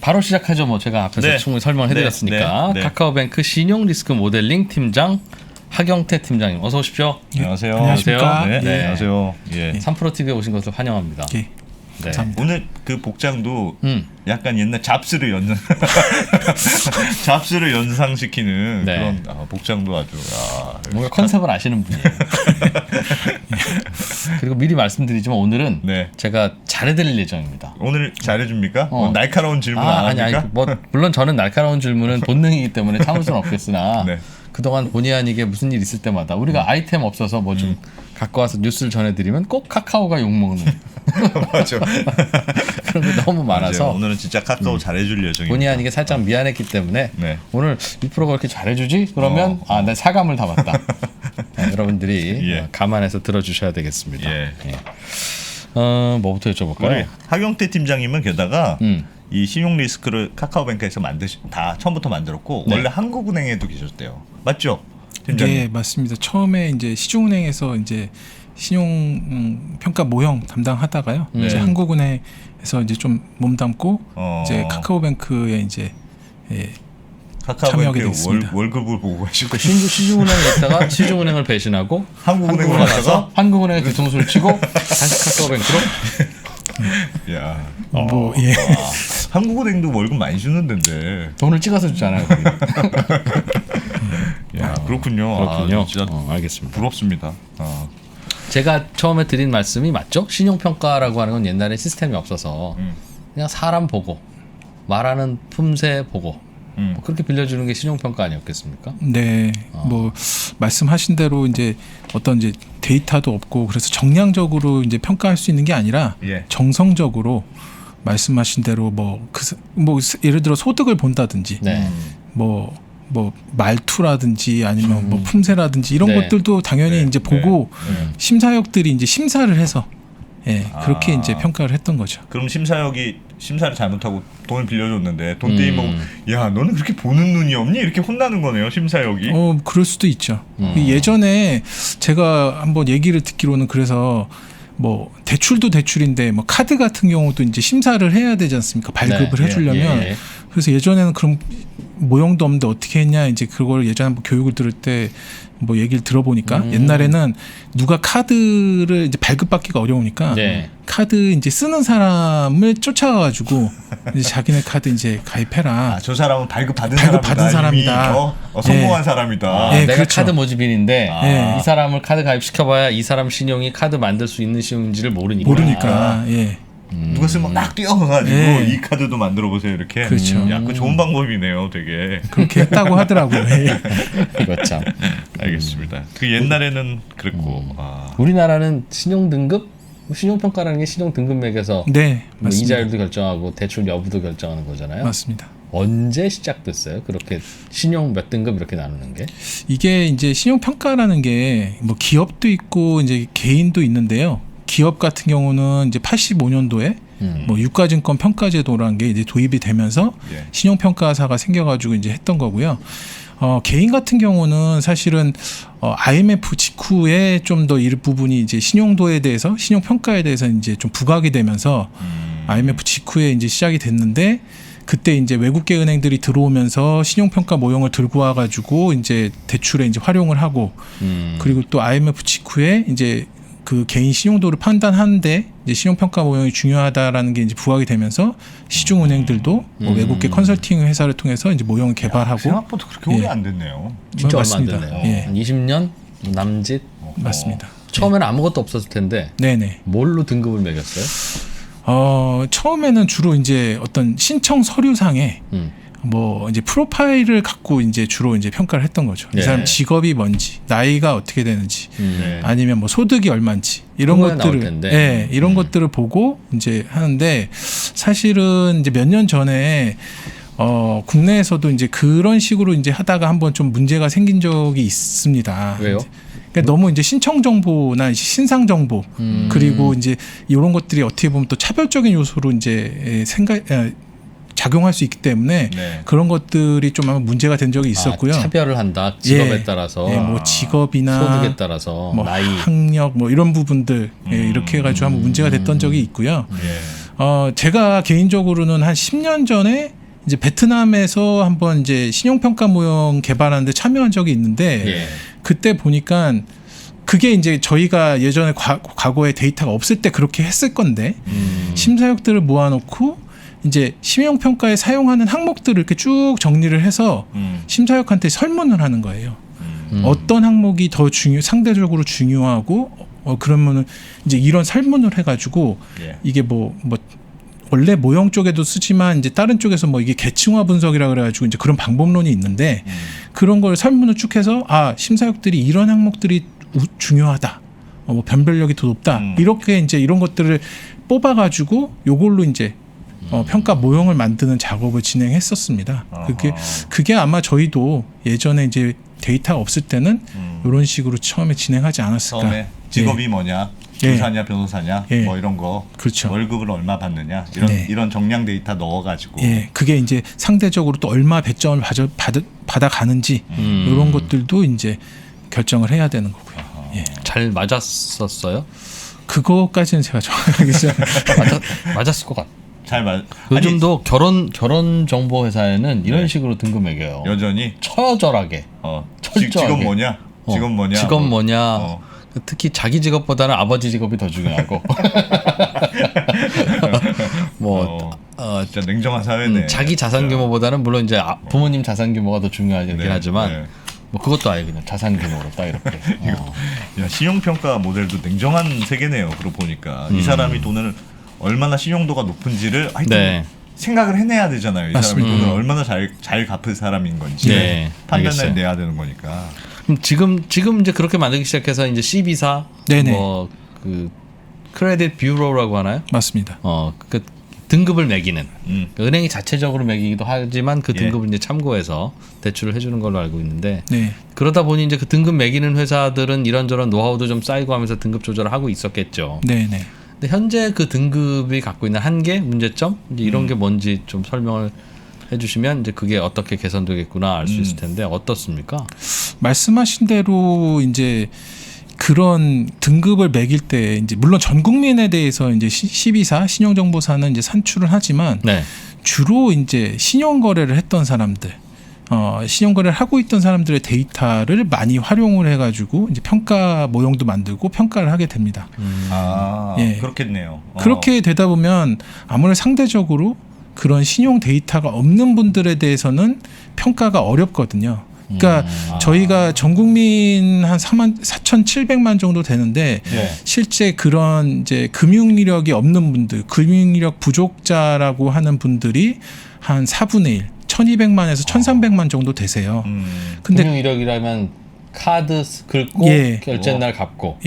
바로 시작하죠. 뭐 제가 앞에서 충분히 설명해드렸으니까. 카카오뱅크 신용 리스크 모델링 팀장 하경태 팀장님, 어서 오십시오. 안녕하세요. 안녕하십니까? 안녕하세요. 3프로 TV에 오신 것을 환영합니다. 감사합니다. 오늘 그 복장도 약간 옛날 잡스를 연상시키는 그런 복장도 아주 뭔가 컨셉을 아시는 분이에요. 그리고 미리 말씀드리지만 오늘은 제가 잘해드릴 예정입니다. 오늘 잘해줍니까? 날카로운 질문 안 합니까? 아니, 뭐 물론 저는 날카로운 질문은 본능이기 때문에 참을 수는 없겠으나 그동안 본의 아니게 무슨 일 있을 때마다 우리가 아이템 없어서 뭐 좀 갖고 와서 뉴스를 전해드리면 꼭 카카오가 욕먹는 맞아. 그런 게 너무 많아서 오늘은 진짜 카카오 잘해줄 예정입니다. 본의 아니게 살짝 미안했기 때문에 오늘 이 프로가 그렇게 잘해주지? 그러면 내 사감을 담았다. 여러분들이 감안해서 들어주셔야 되겠습니다. 뭐부터 여쭤볼까요? 하경태 팀장님은 게다가 이 신용 리스크를 카카오뱅크에서 다 처음부터 만들었고 원래 한국은행에도 계셨대요. 맞죠? 팀장님? 네, 맞습니다. 처음에 이제 시중은행에서 이제 신용 평가 모형 담당하다가요. 이제 한국은행에서 이제 좀 몸담고 이제 카카오뱅크에 이제 참여하게 됐습니다. 월급을 보고 가시고 시중은행에 있다가 시중은행을 배신하고 한국은행으로 가서 한국은행에 뒤통수를 치고 다시 카카오뱅크로. 야, 한국은행도 월급 많이 주는 데인데 돈을 찍어서 주잖아요. 야, 그렇군요. 그렇군요. 진짜 알겠습니다. 부럽습니다. 제가 처음에 드린 말씀이 맞죠? 신용평가라고 하는 건 옛날에 시스템이 없어서 그냥 사람 보고 말하는 품새 보고 뭐 그렇게 빌려주는 게 신용평가 아니었겠습니까? 네, 뭐 말씀하신 대로 이제 어떤 이제 데이터도 없고 그래서 정량적으로 이제 평가할 수 있는 게 아니라 정성적으로 말씀하신 대로 뭐 예를 들어 소득을 본다든지 뭐 말투라든지 아니면 뭐 품새라든지 이런 것들도 당연히 이제 보고 심사역들이 이제 심사를 해서 그렇게 이제 평가를 했던 거죠. 그럼 심사역이 심사를 잘못하고 돈을 빌려줬는데 돈 떼임하고 야 너는 그렇게 보는 눈이 없니? 이렇게 혼나는 거네요, 심사역이. 그럴 수도 있죠. 예전에 제가 한번 얘기를 듣기로는 그래서 뭐 대출도 대출인데 뭐 카드 같은 경우도 이제 심사를 해야 되지 않습니까? 발급을 해주려면. 그래서 예전에는 그럼 모형도 없는데 어떻게 했냐 이제 그걸 예전에 한번 교육을 들을 때 뭐 얘기를 들어보니까 옛날에는 누가 카드를 이제 발급받기가 어려우니까 카드 이제 쓰는 사람을 쫓아가가지고 이제 자기네 카드 이제 가입해라. 저 사람은 발급받은 사람이다. 성공한 사람이다. 내가 그렇죠. 카드 모집인인데 이 사람을 카드 가입시켜봐야 이 사람 신용이 카드 만들 수 있는 신용인지를 모르니까. 누가 쓰면 막 뛰어가가지고 이 카드도 만들어 보세요 이렇게. 그렇죠. 야, 그 좋은 방법이네요, 되게. 그렇게 했다고 하더라고요. 이거 참. 알겠습니다. 그 옛날에는 그랬고. 우리나라는 신용 등급, 신용 평가라는 게 신용 등급 매겨서 뭐 이자율도 결정하고 대출 여부도 결정하는 거잖아요. 맞습니다. 언제 시작됐어요? 그렇게 신용 몇 등급 이렇게 나누는 게? 이게 이제 신용 평가라는 게 뭐 기업도 있고 이제 개인도 있는데요. 기업 같은 경우는 이제 85년도에 뭐 유가증권 평가제도라는 게 이제 도입이 되면서 신용평가사가 생겨가지고 이제 했던 거고요. 개인 같은 경우는 사실은 IMF 직후에 좀 더 이 부분이 이제 신용도에 대해서 신용평가에 대해서 이제 좀 부각이 되면서 IMF 직후에 이제 시작이 됐는데 그때 이제 외국계 은행들이 들어오면서 신용평가 모형을 들고 와가지고 이제 대출에 이제 활용을 하고 그리고 또 IMF 직후에 이제 그 개인 신용도를 판단하는데 이제 신용평가 모형이 중요하다라는 게 이제 부각이 되면서 시중은행들도 뭐 외국계 컨설팅 회사를 통해서 이제 모형을 개발하고. 생각보다 그렇게 오래 안 됐네요. 진짜 얼마 안 됐네요. 한 20년 남짓. 맞습니다. 처음에는 아무것도 없었을 텐데. 뭘로 등급을 매겼어요? 처음에는 주로 이제 어떤 신청 서류상에 뭐 이제 프로파일을 갖고 이제 주로 이제 평가를 했던 거죠. 이 사람 직업이 뭔지, 나이가 어떻게 되는지, 아니면 뭐 소득이 얼마인지 이런 것들을 이런 것들을 보고 이제 하는데 사실은 이제 몇 년 전에 국내에서도 이제 그런 식으로 이제 하다가 한번 좀 문제가 생긴 적이 있습니다. 왜요? 그러니까 너무 이제 신청 정보나 신상 정보 그리고 이제 이런 것들이 어떻게 보면 또 차별적인 요소로 이제 작용할 수 있기 때문에 그런 것들이 좀 아마 문제가 된 적이 있었고요. 차별을 한다. 직업에 따라서. 뭐 직업이나 소득에 따라서 뭐 나이, 학력 뭐 이런 부분들 이렇게 해가지고 한번 문제가 됐던 적이 있고요. 제가 개인적으로는 한 10년 전에 이제 베트남에서 한번 이제 신용평가 모형 개발하는데 참여한 적이 있는데 예. 그때 보니까 그게 이제 저희가 예전에 과거에 데이터가 없을 때 그렇게 했을 건데 심사역들을 모아놓고 이제 신용평가에 사용하는 항목들을 이렇게 쭉 정리를 해서 심사역한테 설문을 하는 거예요. 어떤 항목이 더 상대적으로 중요하고 그러면은 이제 이런 설문을 해가지고 예. 이게 뭐 원래 모형 쪽에도 쓰지만 이제 다른 쪽에서 뭐 이게 계층화 분석이라 그래가지고 이제 그런 방법론이 있는데 그런 걸 설문을 쭉 해서 심사역들이 이런 항목들이 중요하다. 뭐 변별력이 더 높다. 이렇게 이제 이런 것들을 뽑아가지고 요걸로 이제 평가 모형을 만드는 작업을 진행했었습니다. 그게 아마 저희도 예전에 이제 데이터가 없을 때는 이런 식으로 처음에 진행하지 않았을까. 처음에 직업이 뭐냐, 의사냐, 변호사냐, 뭐 이런 거, 그렇죠. 월급을 얼마 받느냐 이런 정량 데이터 넣어가지고. 그게 이제 상대적으로 또 얼마 배점을 받아가는지 이런 것들도 이제 결정을 해야 되는 거고요. 잘 맞았었어요? 그거까지는 제가 정확하게 맞았을 것 같아요. 잘 맞. 요즘도 결혼 정보 회사에는 이런 식으로 등급 매겨요. 여전히 처절하게. 철저하게. 직업 뭐냐? 직업 뭐냐? 직업 뭐냐? 특히 자기 직업보다는 아버지 직업이 더 중요하고. 진짜 냉정한 사회네. 자기 자산 규모보다는 물론 이제 부모님 자산 규모가 더 중요하긴 하지만. 네. 뭐 그것도 아예 그냥 자산 규모로 딱 이렇게. 야, 신용평가 모델도 냉정한 세계네요. 그러고 보니까 이 사람이 돈을 얼마나 신용도가 높은지를 하여튼 생각을 해내야 되잖아요. 이 맞습니다. 사람이 돈을 얼마나 잘 갚을 사람인 건지 판단을 알겠어요. 내야 되는 거니까. 그럼 지금 이제 그렇게 만들기 시작해서 이제 C비사, 뭐 그 크레딧 뷰로라고 하나요? 맞습니다. 그 등급을 매기는 은행이 자체적으로 매기기도 하지만 그 등급을 이제 참고해서 대출을 해주는 걸로 알고 있는데 그러다 보니 이제 그 등급 매기는 회사들은 이런저런 노하우도 좀 쌓이고 하면서 등급 조절을 하고 있었겠죠. 근데 현재 그 등급이 갖고 있는 한계, 문제점 이제 이런 게 뭔지 좀 설명을 해주시면 이제 그게 어떻게 개선되겠구나 알 수 있을 텐데 어떻습니까? 말씀하신 대로 이제 그런 등급을 매길 때 이제 물론 전 국민에 대해서 이제 C비사 신용정보사는 이제 산출을 하지만 주로 이제 신용 거래를 했던 사람들, 신용 거래를 하고 있던 사람들의 데이터를 많이 활용을 해가지고 이제 평가 모형도 만들고 평가를 하게 됩니다. 그렇겠네요. 그렇게 되다 보면 아무래도 상대적으로 그런 신용 데이터가 없는 분들에 대해서는 평가가 어렵거든요. 그러니까 저희가 전 국민 한 4,700만 정도 되는데 실제 그런 이제 금융 이력이 없는 분들, 금융 이력 부족자라고 하는 분들이 한 4분의 1, 1,200만에서 1,300만 정도 되세요. 근데 금융 이력이라면 카드 긁고 결제 날 갚고,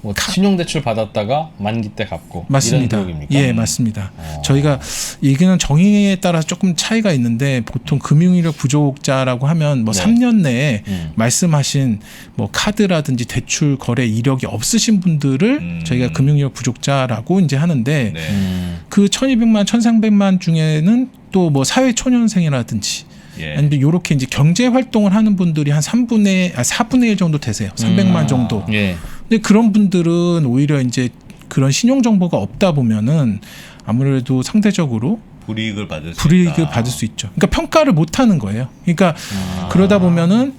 뭐 신용대출 받았다가 만기 때 갚고 맞습니다. 이런 기록입니까? 맞습니다. 저희가 이기는 정의에 따라서 조금 차이가 있는데 보통 금융이력 부족자라고 하면 뭐 3년 내에 말씀하신 뭐 카드라든지 대출 거래 이력이 없으신 분들을 저희가 금융이력 부족자라고 이제 하는데 그 1,200만, 1,300만 중에는 또 뭐 사회초년생이라든지 아니면 이렇게 이제 경제 활동을 하는 분들이 한 4분의 1 정도 되세요. 300만 정도. 근데 그런 분들은 오히려 이제 그런 신용 정보가 없다 보면은 아무래도 상대적으로 불이익을 받을 수 있죠. 그러니까 평가를 못 하는 거예요. 그러니까 그러다 보면은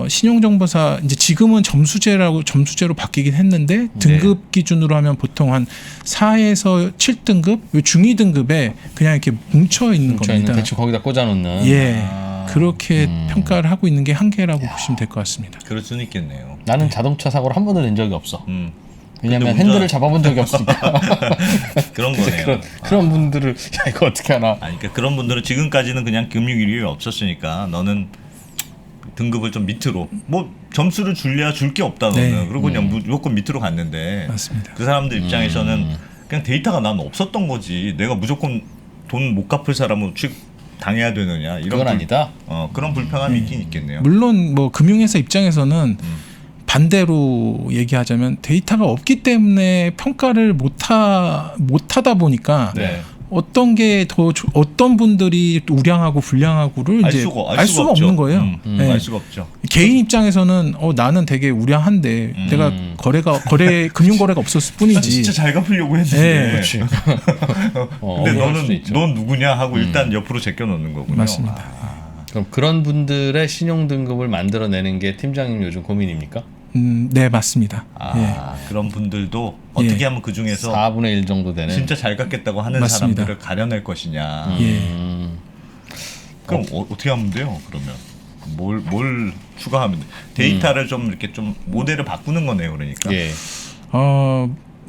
신용정보사 이제 지금은 점수제로 바뀌긴 했는데 등급 기준으로 하면 보통 한 4에서 7등급, 중위 등급에 그냥 이렇게 뭉쳐 있는 겁니다. 대충 거기다 꽂아놓는. 그렇게 평가를 하고 있는 게 한계라고 보시면 될 것 같습니다. 그럴 수는 있겠네요. 나는 자동차 사고를 한 번도 낸 적이 없어. 왜냐면 핸들을 잡아본 적이 없으니까. 그런 거네요. 그런 분들을 이거 어떻게 하나? 그러니까 그런 분들은 지금까지는 그냥 금융 이력이 없었으니까 너는 등급을 좀 밑으로 뭐 점수를 줄래야 줄 게 없다 너는 그리고 그냥 무조건 밑으로 갔는데 맞습니다. 그 사람들 입장에서는 그냥 데이터가 난 없었던 거지 내가 무조건 돈 못 갚을 사람은 취급 당해야 되느냐 이런 그건 아니다. 그런 불편함이 있긴 있겠네요. 물론 뭐 금융회사 입장에서는 반대로 얘기하자면 데이터가 없기 때문에 평가를 못하다 보니까 어떤 게 더 어떤 분들이 우량하고 불량하고를 이제 알 수가 없죠. 없는 거예요. 네. 알 수가 없죠. 개인 입장에서는 나는 되게 우량한데 내가 금융 거래가 없었을 뿐이지. 진짜 잘 갚으려고 했는데. 네. 근데 넌 누구냐 하고 일단 옆으로 제껴 놓는 거군요. 맞습니다. 그럼 그런 분들의 신용 등급을 만들어내는 게 팀장님 요즘 고민입니까? 네, 맞습니다. 그런 분들도 어떻게 하면 그 중에서 4분의 1 정도 되는 진짜 잘 갚겠다고 하는 맞습니다. 사람들을 가려낼 것이냐. 그럼 어떻게 하면 돼요? 그러면 뭘 추가하면 돼? 데이터를 좀 이렇게 좀 모델을 바꾸는 거네요, 그러니까. 예.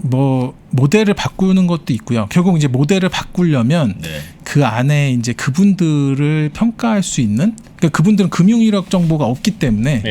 뭐 모델을 바꾸는 것도 있고요. 결국 이제 모델을 바꾸려면 그 안에 이제 그분들을 평가할 수 있는, 그러니까 그분들은 금융 이력 정보가 없기 때문에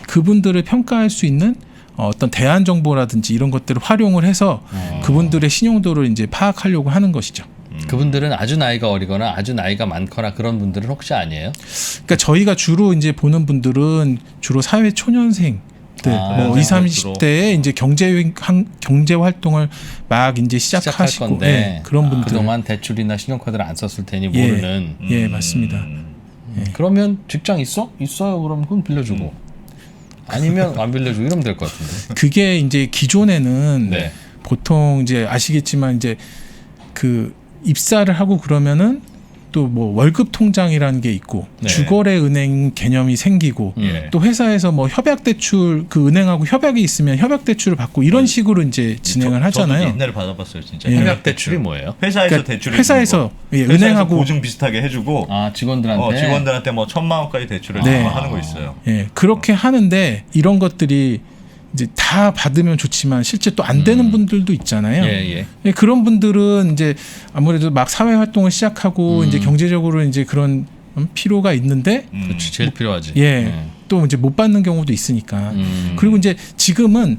그분들을 평가할 수 있는 어떤 대안 정보라든지 이런 것들을 활용을 해서 그분들의 신용도를 이제 파악하려고 하는 것이죠. 그분들은 아주 나이가 어리거나 아주 나이가 많거나 그런 분들은 혹시 아니에요? 그러니까 저희가 주로 이제 보는 분들은 주로 사회 초년생 뭐 20, 30대에 이제 경제 활동을 막 이제 시작하시고 건데 그런 분들 그동안 대출이나 신용카드를 안 썼을 테니 모르는. 맞습니다. 그러면 직장 있어? 있어요. 그럼 그건 빌려주고. 아니면 안 빌려주고 이러면 될 것 같은데. 그게 이제 기존에는 보통 이제 아시겠지만 이제 그 입사를 하고 그러면은 또 뭐 월급 통장이라는 게 있고 주거래 은행 개념이 생기고 또 회사에서 뭐 협약 대출 그 은행하고 협약이 있으면 협약 대출을 받고 이런 식으로 이제 진행을 하잖아요. 저도 옛날에 받아봤어요, 진짜. 협약 대출이 뭐예요? 회사에서 그러니까 대출을 회사에서 은행하고 보증 비슷하게 해주고 직원들한테 뭐 1,000만 원까지 대출을 하는 거 있어요. 그렇게 하는데 이런 것들이 이제 다 받으면 좋지만 실제 또 안 되는 분들도 있잖아요. 그런 분들은 이제 아무래도 막 사회 활동을 시작하고 이제 경제적으로 이제 그런 필요가 있는데 그렇지, 제일 필요하지. 또 이제 못 받는 경우도 있으니까. 그리고 이제 지금은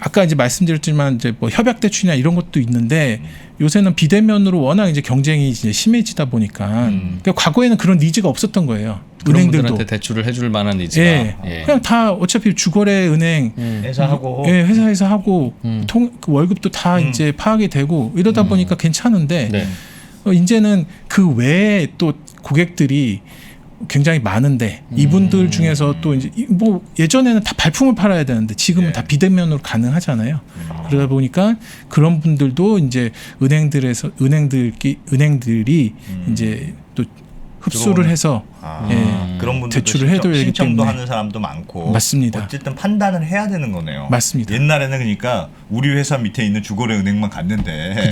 아까 이제 말씀드렸지만 이제 뭐 협약 대출이나 이런 것도 있는데 요새는 비대면으로 워낙 이제 경쟁이 이제 심해지다 보니까 그러니까 과거에는 그런 니즈가 없었던 거예요. 그런 은행들도 분들한테 대출을 해줄 만한 니즈가 그냥 다 어차피 주거래 은행 회사하고 회사에서 하고 그 월급도 다 이제 파악이 되고 이러다 보니까 괜찮은데 이제는 그 외에 또 고객들이 굉장히 많은데 이분들 중에서 또 이제 뭐 예전에는 다 발품을 팔아야 되는데 지금은 다 비대면으로 가능하잖아요. 그러다 보니까 그런 분들도 이제 은행들이 이제 또 흡수를 해서 그런 분들 대출을 해도 되기 신청도 때문에 하는 사람도 많고 맞습니다. 어쨌든 판단을 해야 되는 거네요. 맞습니다. 옛날에는 그러니까 우리 회사 밑에 있는 주거래 은행만 갔는데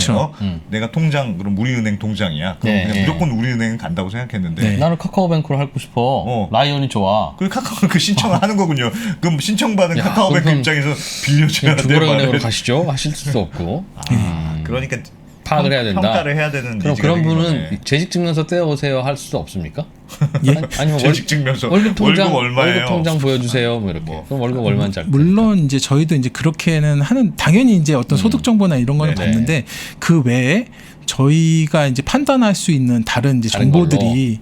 내가 통장 그럼 우리은행 통장이야. 그럼 그냥 무조건 우리은행 간다고 생각했는데 나는 카카오뱅크로 하고 싶어. 라이온이 좋아. 그 카카오뱅크 신청을 하는 거군요. 그럼 신청받은 카카오뱅크 입장에서 빌려줘야 돼. 주거래 은행으로 가시죠. 하실 수 없고. 그러니까 파악을 해야 된다. 평가를 해야 되는. 그럼 그런 분은 재직 증명서 떼어오세요 할 수도 없습니까? 아니면 재직 증명서 월급 얼마예요? 월급 통장 보여주세요. 뭐 이렇게. 그럼 월급 얼마인지 알고. 물론 이제 저희도 이제 그렇게는 하는 당연히 이제 어떤 소득 정보나 이런 거는 받는데 그 외에 저희가 이제 판단할 수 있는 다른 이제 정보들이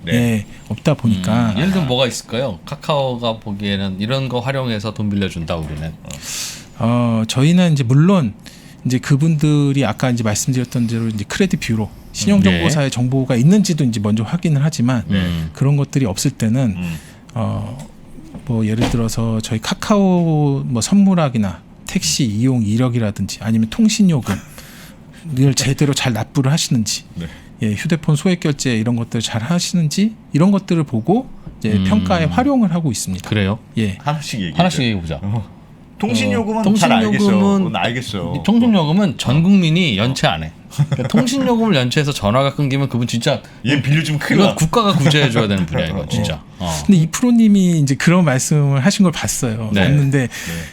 없다 보니까 예를 들면 뭐가 있을까요? 카카오가 보기에는 이런 거 활용해서 돈 빌려준다 우리는. 저희는 이제 물론 이제 그분들이 아까 이제 말씀드렸던 대로 이제 크레딧 뷰로 신용정보사의 정보가 있는지도 이제 먼저 확인을 하지만 그런 것들이 없을 때는 뭐 예를 들어서 저희 카카오 뭐 선물학이나 택시 이용 이력이라든지 아니면 통신요금을 제대로 잘 납부를 하시는지 휴대폰 소액 결제 이런 것들 잘 하시는지 이런 것들을 보고 이제 평가에 활용을 하고 있습니다. 그래요? 하나씩 얘기해 보자. 통신요금은 잘 알겠어요. 통신요금은 전 국민이 연체 안 해. 그러니까 통신요금을 연체해서 전화가 끊기면 그분 진짜 얘 빌려주면 큰일 나. 국가가 구제해줘야 되는 분야야 이거 진짜. 근데 이 프로님이 이제 그런 말씀을 하신 걸 봤어요. 봤는데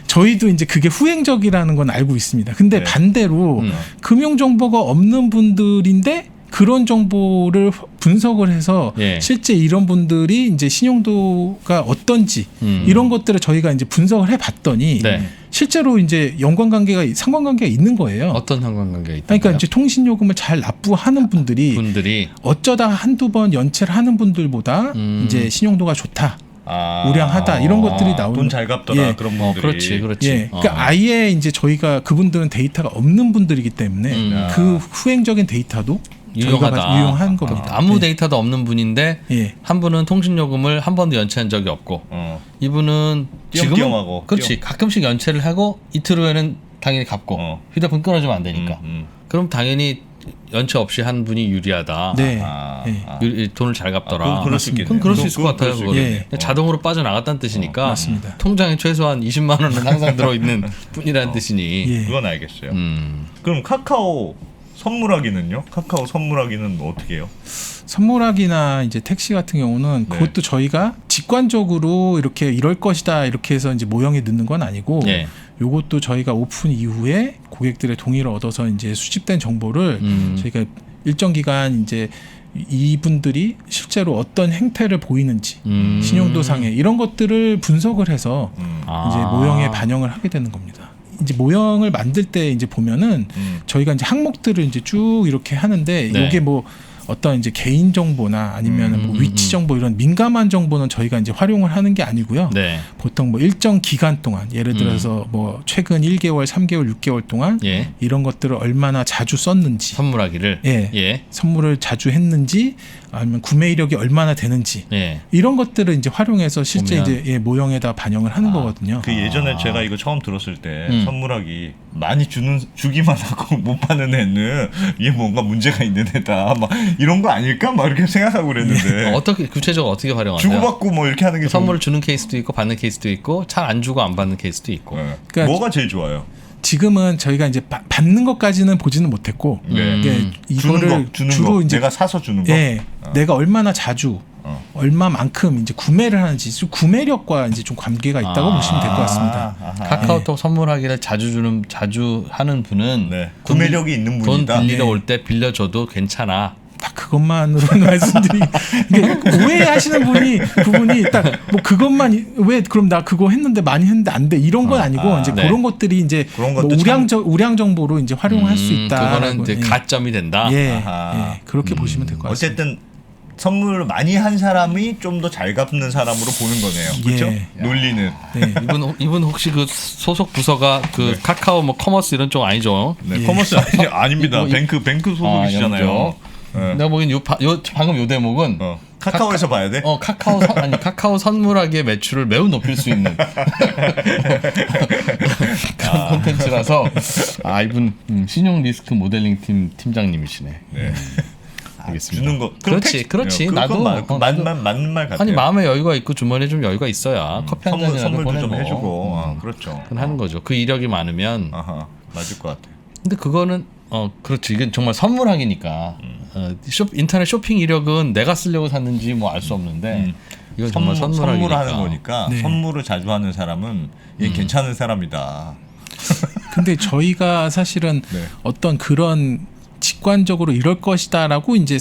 저희도 이제 그게 후행적이라는 건 알고 있습니다. 근데 반대로 금융 정보가 없는 분들인데 그런 정보를 분석을 해서 실제 이런 분들이 이제 신용도가 어떤지 이런 것들을 저희가 이제 분석을 해봤더니 실제로 이제 상관관계가 있는 거예요. 어떤 상관관계가 있다? 그러니까 이제 통신요금을 잘 납부하는 분들이 어쩌다 한두 번 연체를 하는 분들보다 이제 신용도가 좋다. 우량하다 이런 것들이 나오는 돈 잘 갚더라 그런 분들이 그렇지. 그러니까 아예 이제 저희가 그분들은 데이터가 없는 분들이기 때문에 그 후행적인 데이터도 유용하다. 유용한 겁니다. 아무 네. 데이터도 없는 분인데 예. 한 분은 통신요금을 한 번도 연체한 적이 없고 이분은 지금은 띄엄띄엄하고, 그렇지 가끔씩 연체를 하고 이틀 후에는 당연히 갚고 휴대폰 끊어주면 안 되니까 그럼 당연히 연체 없이 한 분이 유리하다. 네. 돈을 잘 갚더라. 그럴 수 있겠네. 그럼 그럴 수 있을 것 같아요. 그거는. 있겠네. 자동으로 빠져나갔다는 뜻이니까 맞습니다. 통장에 최소한 20만 원은 항상 들어있는 분이라는 뜻이니. 예. 그건 알겠어요. 그럼 카카오 선물하기는요? 카카오 선물하기는 어떻게 해요? 선물하기나 이제 택시 같은 경우는 네. 그것도 저희가 직관적으로 이렇게 이럴 것이다 이렇게 해서 이제 모형에 넣는 건 아니고 예. 요것도 저희가 오픈 이후에 고객들의 동의를 얻어서 이제 수집된 정보를 저희가 일정 기간 이제 이분들이 실제로 어떤 행태를 보이는지 신용도상에 이런 것들을 분석을 해서 이제 모형에 반영을 하게 되는 겁니다. 이제 모형을 만들 때 이제 보면은 저희가 이제 항목들을 이제 쭉 이렇게 하는데 네. 이게 뭐 어떤 이제 개인 정보나 아니면 뭐 위치 정보 이런 민감한 정보는 저희가 이제 활용을 하는 게 아니고요. 네. 보통 뭐 일정 기간 동안 예를 들어서 뭐 최근 1개월, 3개월, 6개월 동안 예. 이런 것들을 얼마나 자주 썼는지, 선물하기를. 예. 예. 선물을 자주 했는지, 아니면 구매 이력이 얼마나 되는지 예. 이런 것들을 이제 활용해서 실제 보면. 이제 모형에다 반영을 하는 거거든요. 그 예전에 제가 이거 처음 들었을 때 선물하기 많이 주기만 하고 못 받는 애는 이게 뭔가 문제가 있는 애다. 막 이런 거 아닐까? 막 이렇게 생각하고 그랬는데 어떻게 구체적으로 어떻게 활용하세요? 주고받고 뭐 이렇게 하는 게 선물을 주는 케이스도 있고 받는 케이스도 있고 잘 안 주고 안 받는 케이스도 있고. 네. 그러니까 뭐가 제일 좋아요? 지금은 저희가 이제 받는 것까지는 보지는 못했고 이게 이거를 주는 주로 거. 이제 내가 사서 주는 거. 예, 내가 얼마나 자주 얼마만큼 이제 구매를 하는지 구매력과 이제 좀 관계가 있다고 보시면 될 것 같습니다. 카카오톡 선물하기를 자주 하는 분은 네. 구매력이 있는 돈 분이다. 빌리러 네. 올 때 빌려줘도 괜찮아. 딱 그것만으로는 말씀드리기 이게 오해하시는 그분이 딱 뭐 그것만 왜 그럼 나 그거 했는데 많이 했는데 안 돼 이런 건 아니고 이제 네. 그런 것들이 이제 그런 뭐 것도 우량 정보로 이제 활용할 수 있다. 그거는 이제 가점이 된다. 예, 아하. 예, 그렇게 보시면 될 것 같습니다. 어쨌든 선물을 많이 한 사람이 좀 더 잘 갚는 사람으로 보는 거네요. 그렇죠? 예. 논리는. 네. 이분 혹시 그 소속 부서가 그 카카오 뭐 커머스 이런 쪽 아니죠? 네, 예. 커머스 아닙니다. 뱅크 소속이시잖아요. 영죠. 네. 내가 보기엔 방금 요 대목은 카카오에서 봐야 돼? 카카오 선물하기의 매출을 매우 높일 수 있는 그런 콘텐츠라서 이분 신용 리스크 모델링 팀 팀장님이시네. 네. 알겠습니다. 주는 거. 그렇지. 나도 맞는 말 같아요. 아니 마음에 여유가 있고 주머니에 좀 여유가 있어야 커피 한 잔이라도 선물도 보내고 좀 해주고. 그렇죠. 그건 하는 거죠. 그 이력이 많으면. 아하, 맞을 것 같아요. 근데 그거는 그렇지. 이게 정말 선물하기니까 인터넷 쇼핑 이력은 내가 쓰려고 샀는지 뭐 알 수 없는데 이건 정말 선물하기니까. 선물하는 거니까 네. 선물을 자주 하는 사람은 얘 괜찮은 사람이다. 근데 저희가 사실은 네. 어떤 그런 직관적으로 이럴 것이다라고 이제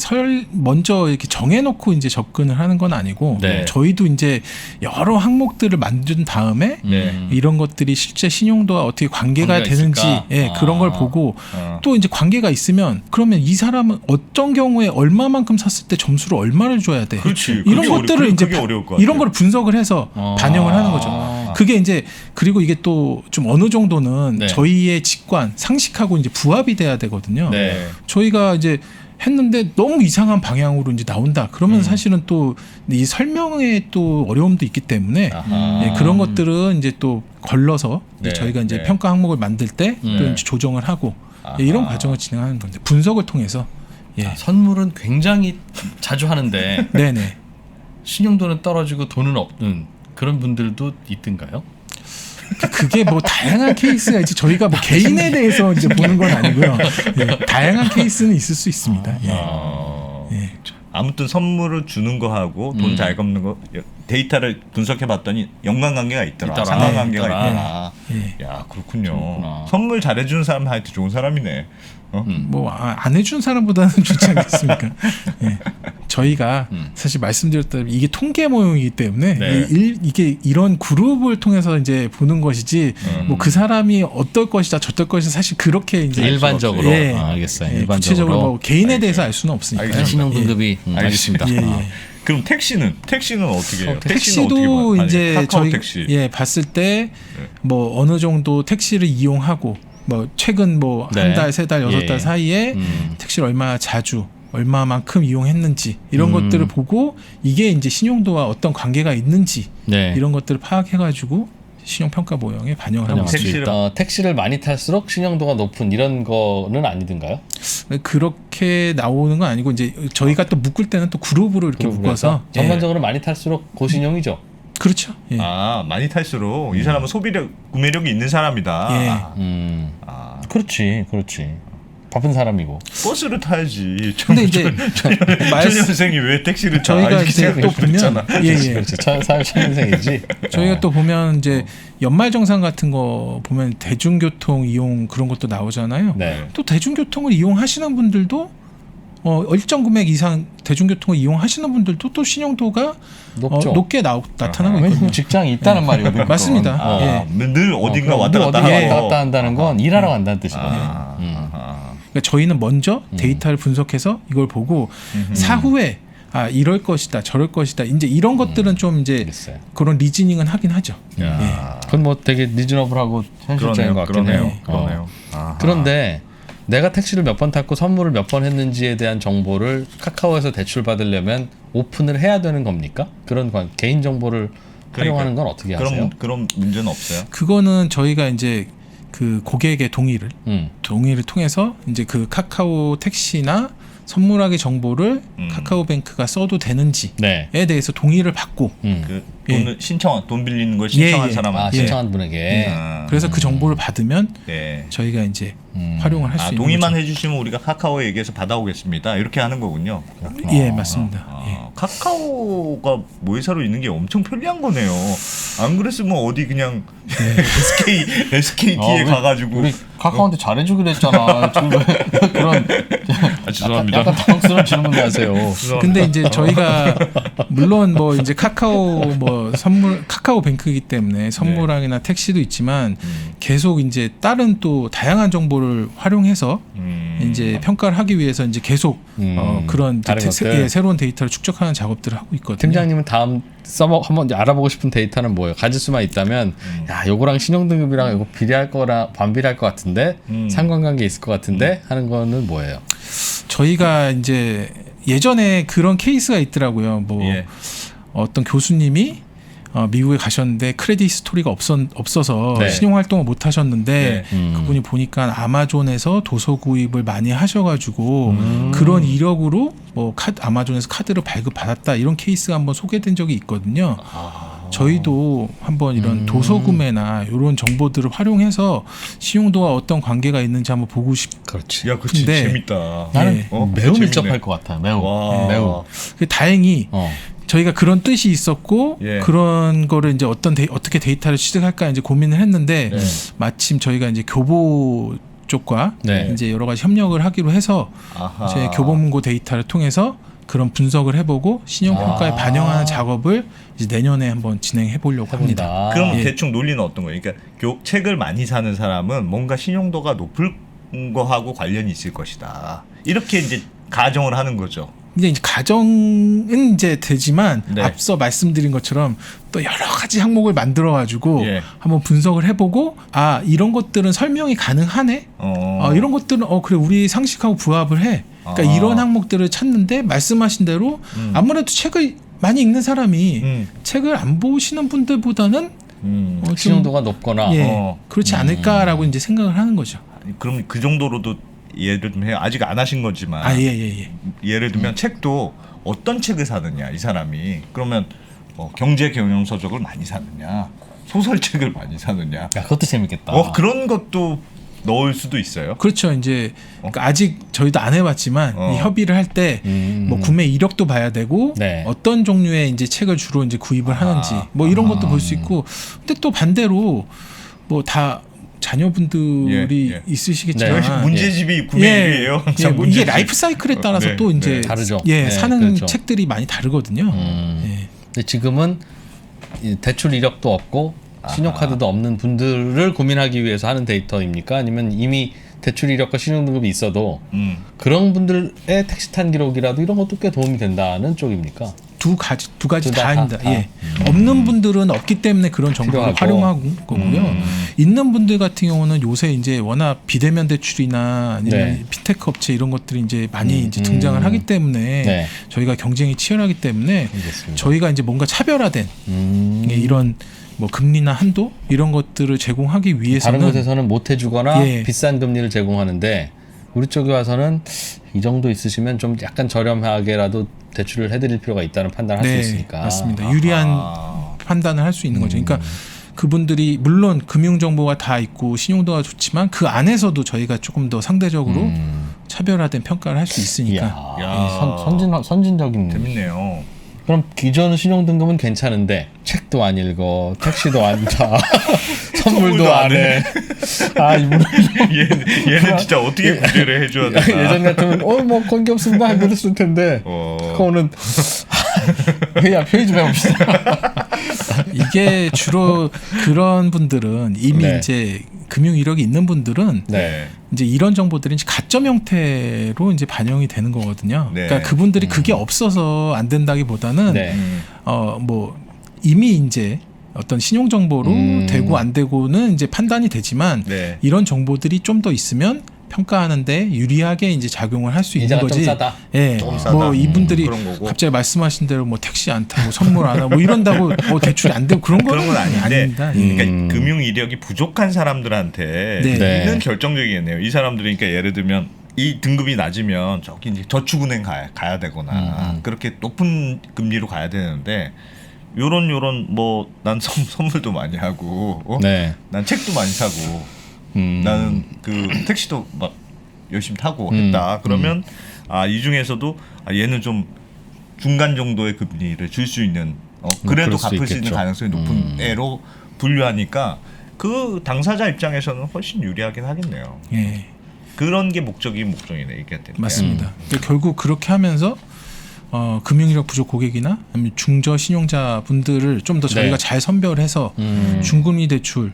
먼저 이렇게 정해놓고 이제 접근을 하는 건 아니고 네. 저희도 이제 여러 항목들을 만든 다음에 네. 이런 것들이 실제 신용도와 어떻게 관계가 되는지 있을까? 그런 걸 보고 또 이제 관계가 있으면 그러면 이 사람은 어떤 경우에 얼마만큼 샀을 때 점수를 얼마를 줘야 돼 그렇지. 이런 그게 것들을 이제 그게 어려울 것 같아요. 이런 걸 분석을 해서 반영을 하는 거죠. 그게 이제 그리고 이게 또 좀 어느 정도는 네. 저희의 직관 상식하고 이제 부합이 돼야 되거든요. 네. 저희가 이제 했는데 너무 이상한 방향으로 이제 나온다. 그러면 사실은 또 이 설명에 또 어려움도 있기 때문에 예, 그런 것들은 이제 또 걸러서 이제 네, 저희가 이제 네. 평가 항목을 만들 때 또 이제 조정을 하고 예, 이런 과정을 진행하는 건데 분석을 통해서 예. 선물은 굉장히 자주 하는데 네네. 신용도는 떨어지고 돈은 없는 그런 분들도 있던가요? 그게 뭐 다양한 케이스가 이제 저희가 뭐 개인에 대해서 이제 보는 건 아니고요. 예, 다양한 케이스는 있을 수 있습니다. 예. 예. 아무튼 선물을 주는 거하고 돈 잘 갚는 거 데이터를 분석해 봤더니 연관관계가 있더라. 상관관계가 있더라. 있더라. 예. 야 그렇군요. 그렇구나. 선물 잘해주는 사람 하여튼 좋은 사람이네. 뭐 안 해준 사람보다는 좋지 않겠습니까? 예. 저희가 사실 말씀드렸다시피 이게 통계 모형이기 때문에 네. 이게 이런 그룹을 통해서 이제 보는 것이지 뭐 그 사람이 어떨 것이다 저떨 것이다 사실 그렇게 이제 일반적으로 예. 알겠어요. 예, 일반적으로 구체적으로 뭐 개인에 대해서 알 수는 없으니까. 알겠습니다. 신용 등급이 알겠습니다. 예, 예. 그럼 택시는 어떻게 해요? 택시는 택시도 어떻게 봐요? 이제 카카오 저희 택시. 예 봤을 때 뭐 어느 정도 택시를 이용하고 뭐 최근 뭐 한 네. 달, 세 달, 여섯 예. 달 사이에 택시를 얼마나 자주 얼마만큼 이용했는지 이런 것들을 보고 이게 이제 신용도와 어떤 관계가 있는지 네. 이런 것들을 파악해가지고 신용평가 모형에 반영을 하고 반영할 수 있습니다. 있다. 택시를 많이 탈수록 신용도가 높은 이런 거는 아니든가요? 그렇게 나오는 건 아니고 이제 저희가 또 묶을 때는 또 그룹으로 이렇게 묶어서 예. 전반적으로 많이 탈수록 고신용이죠. 그렇죠. 예. 아 많이 탈수록 이 사람은 소비력 구매력이 있는 사람이다. 예. 그렇지. 바쁜 사람이고. 버스를 타야지. 근데 이제 초년생이 왜 택시를 타? 저희가 이렇게 이제 또 생각했잖아. 보면 예. 그렇지. 사회초년생이지. 저희가 또 보면 이제 연말정산 같은 거 보면 대중교통 이용 그런 것도 나오잖아요. 네. 또 대중교통을 이용하시는 분들도 일정 금액 이상 대중교통을 이용하시는 분들도 또 신용도가 높죠. 높게 나타나고 왜냐면 있거든요. 직장이 있다는 말이거든요. 맞습니다. 그건. 예. 늘 어딘가 그럼 왔다 늘 갔다 어디가 하고. 왔다 갔다 한다는 건 일하러 간다는 뜻이거든요. 그러니까 저희는 먼저 데이터를 분석해서 이걸 보고 사후에 이럴 것이다, 저럴 것이다. 이제 이런 것들은 좀 이제 글쎄요. 그런 리즈닝은 하긴 하죠. 그건 뭐 되게 리즈너블하고 현실적인 것 같긴 해요. 그러네요. 그런데 내가 택시를 몇 번 탔고 선물을 몇 번 했는지에 대한 정보를 카카오에서 대출 받으려면 오픈을 해야 되는 겁니까? 그런 개인 정보를 활용하는 건 어떻게 하세요? 그런 문제는 없어요. 그거는 저희가 이제 그 고객의 동의를 통해서 이제 그 카카오 택시나 선물하기 정보를 카카오뱅크가 써도 되는지에 네. 대해서 동의를 받고 그 돈을 돈 빌리는 걸 신청한 사람한테. 신청한 분에게. 그래서 그 정보를 받으면 네. 저희가 이제 활용을 할 수 있는 동의만 거죠. 해주시면 우리가 카카오에 얘기해서 받아오겠습니다. 이렇게 하는 거군요. 예, 맞습니다. 예. 카카오가 모회사로 있는 게 엄청 편리한 거네요. 안 그랬으면 어디 그냥 SKT에 가가지고 우리 카카오한테 잘해주기로 했잖아. 지금 왜 그런 죄송합니다. 약간 당황스러운 질문을 하세요. 근데 이제 저희가 물론 뭐 이제 카카오 뭐 선물 카카오뱅크이기 때문에 선물항이나 택시도 있지만 계속 이제 다른 또 다양한 정보를 활용해서 이제 평가를 하기 위해서 이제 계속 그런 다른 것들. 새로운 데이터를 축적하는 작업들을 하고 있거든요. 팀장님은 다음 한번 이제 알아보고 싶은 데이터는 뭐예요? 가질 수만 있다면 야 요거랑 신용등급이랑 이거 비례할 거라 반비례할 것 같은데 상관관계 있을 것 같은데 하는 거는 뭐예요? 저희가 이제 예전에 그런 케이스가 있더라고요. 뭐 어떤 교수님이 미국에 가셨는데 크레딧 스토리가 없어서 네. 신용 활동을 못 하셨는데 그분이 보니까 아마존에서 도서 구입을 많이 하셔가지고 그런 이력으로 뭐 아마존에서 카드를 발급 받았다 이런 케이스가 한번 소개된 적이 있거든요. 저희도 한번 이런 도서 구매나 이런 정보들을 활용해서 신용도와 어떤 관계가 있는지 한번 보고 그렇지. 야, 그치 싶은데 재밌다. 나는 매우 재밌네. 밀접할 것 같아. 매우. 다행히 저희가 그런 뜻이 있었고 예. 그런 거를 이제 어떻게 데이터를 취득할까 이제 고민을 했는데 마침 저희가 이제 교보 쪽과 네. 이제 여러 가지 협력을 하기로 해서 제 교보문고 데이터를 통해서 그런 분석을 해보고 신용평가에 반영하는 작업을 이제 내년에 한번 진행해 보려고 합니다. 그럼 예. 대충 논리는 어떤 거예요? 그러니까 책을 많이 사는 사람은 뭔가 신용도가 높을 거하고 관련이 있을 것이다. 이렇게 이제 가정을 하는 거죠. 근데 이제 가정은 이제 되지만 네. 앞서 말씀드린 것처럼 또 여러 가지 항목을 만들어 가지고 한번 분석을 해보고 이런 것들은 설명이 가능하네. 이런 것들은 그래 우리 상식하고 부합을 해. 그러니까 이런 항목들을 찾는데 말씀하신 대로 아무래도 책을 많이 읽는 사람이 책을 안 보시는 분들보다는 신용도가 높거나 그렇지 않을까라고 이제 생각을 하는 거죠. 그럼 그 정도로도 예를 들면 아직 안 하신 거지만 예를 들면 책도 어떤 책을 사느냐 이 사람이 그러면 경제 경영 서적을 많이 사느냐 소설책을 많이 사느냐 야, 그것도 재밌겠다. 그런 것도 넣을 수도 있어요. 그렇죠. 이제 그러니까 아직 저희도 안 해봤지만 이 협의를 할 때 뭐 구매 이력도 봐야 되고 어떤 종류의 이제 책을 주로 이제 구입을 하는지 뭐 이런 것도 볼 수 있고 근데 또 반대로 뭐 다 자녀분들이 있으시겠지만 문제집이 구매일이에요. 뭐 이게 라이프 사이클에 따라서 또 이제 다르죠. 사는 그렇죠. 책들이 많이 다르거든요. 근데 지금은 대출 이력도 없고 신용카드도 없는 분들을 고민하기 위해서 하는 데이터입니까? 아니면 이미 대출 이력과 신용등급이 있어도 그런 분들의 택시 탄 기록이라도 이런 것도 꽤 도움이 된다는 쪽입니까? 두 가지 둘 다 다입니다. 다. 예. 없는 분들은 없기 때문에 그런 정보를 필요하고. 활용하는 거고요. 있는 분들 같은 경우는 요새 이제 워낙 비대면 대출이나 아니면 네. 피테크 업체 이런 것들이 이제 많이 이제 등장을 하기 때문에 네. 저희가 경쟁이 치열하기 때문에 알겠습니다. 저희가 이제 뭔가 차별화된 이런 뭐 금리나 한도 이런 것들을 제공하기 위해서는 다른 곳에서는 못 해주거나 예. 비싼 금리를 제공하는데 우리 쪽에 와서는 이 정도 있으시면 좀 약간 저렴하게라도 대출을 해드릴 필요가 있다는 판단을 할 수 있으니까. 맞습니다. 유리한 판단을 할 수 있는 거죠. 그러니까 그분들이 물론 금융 정보가 다 있고 신용도가 좋지만 그 안에서도 저희가 조금 더 상대적으로 차별화된 평가를 할 수 있으니까. 이야, 선진적인. 재밌네요. 그럼 기존 신용등급은 괜찮은데 책도 안 읽어, 택시도 안 타, 선물도 안 해. 아, 이분은 얘는 진짜 어떻게 구제를 해줘야 되나. 예전 같으면 뭐 관계 없습니다 해드렸을 텐데 그거는 회의 좀 해봅시다. 이게 주로 그런 분들은 이미 네. 이제 금융 이력이 있는 분들은 네. 이제 이런 정보들이 이제 가점 형태로 이제 반영이 되는 거거든요. 네. 그러니까 그분들이 그게 없어서 안 된다기보다는 네. 뭐 이미 이제 어떤 신용 정보로 되고 안 되고는 이제 판단이 되지만 네. 이런 정보들이 좀 더 있으면 평가하는데 유리하게 이제 작용을 할 수 있는 이자가 거지. 좀 싸다. 예. 조금 싸다. 뭐 이분들이 그런 거고. 갑자기 말씀하신 대로 뭐 택시 안 타고 선물 안 하고 뭐 이런다고 대출이 안 되고 그런 그런 건 아닌데, 아닙니다. 그러니까 금융 이력이 부족한 사람들한테는 네. 결정적이겠네요. 이 사람들이 그러니까 예를 들면 이 등급이 낮으면 저기 이제 저축은행 가야 되거나 그렇게 높은 금리로 가야 되는데 요런 뭐 난 선물도 많이 하고 네. 난 책도 많이 사고 나는 그 택시도 막 열심히 타고 했다. 그러면 이 중에서도 얘는 좀 중간 정도의 금리를 줄 수 있는 그래도 그럴 수 갚을 수 있는 있겠죠. 가능성이 높은 애로 분류하니까 그 당사자 입장에서는 훨씬 유리하긴 하겠네요. 예. 그런 게 목적이네 이게. 맞습니다. 근데 결국 그렇게 하면서 금융이력 부족 고객이나 아니면 중저 신용자 분들을 좀 더 저희가 네. 잘 선별해서 중금리 대출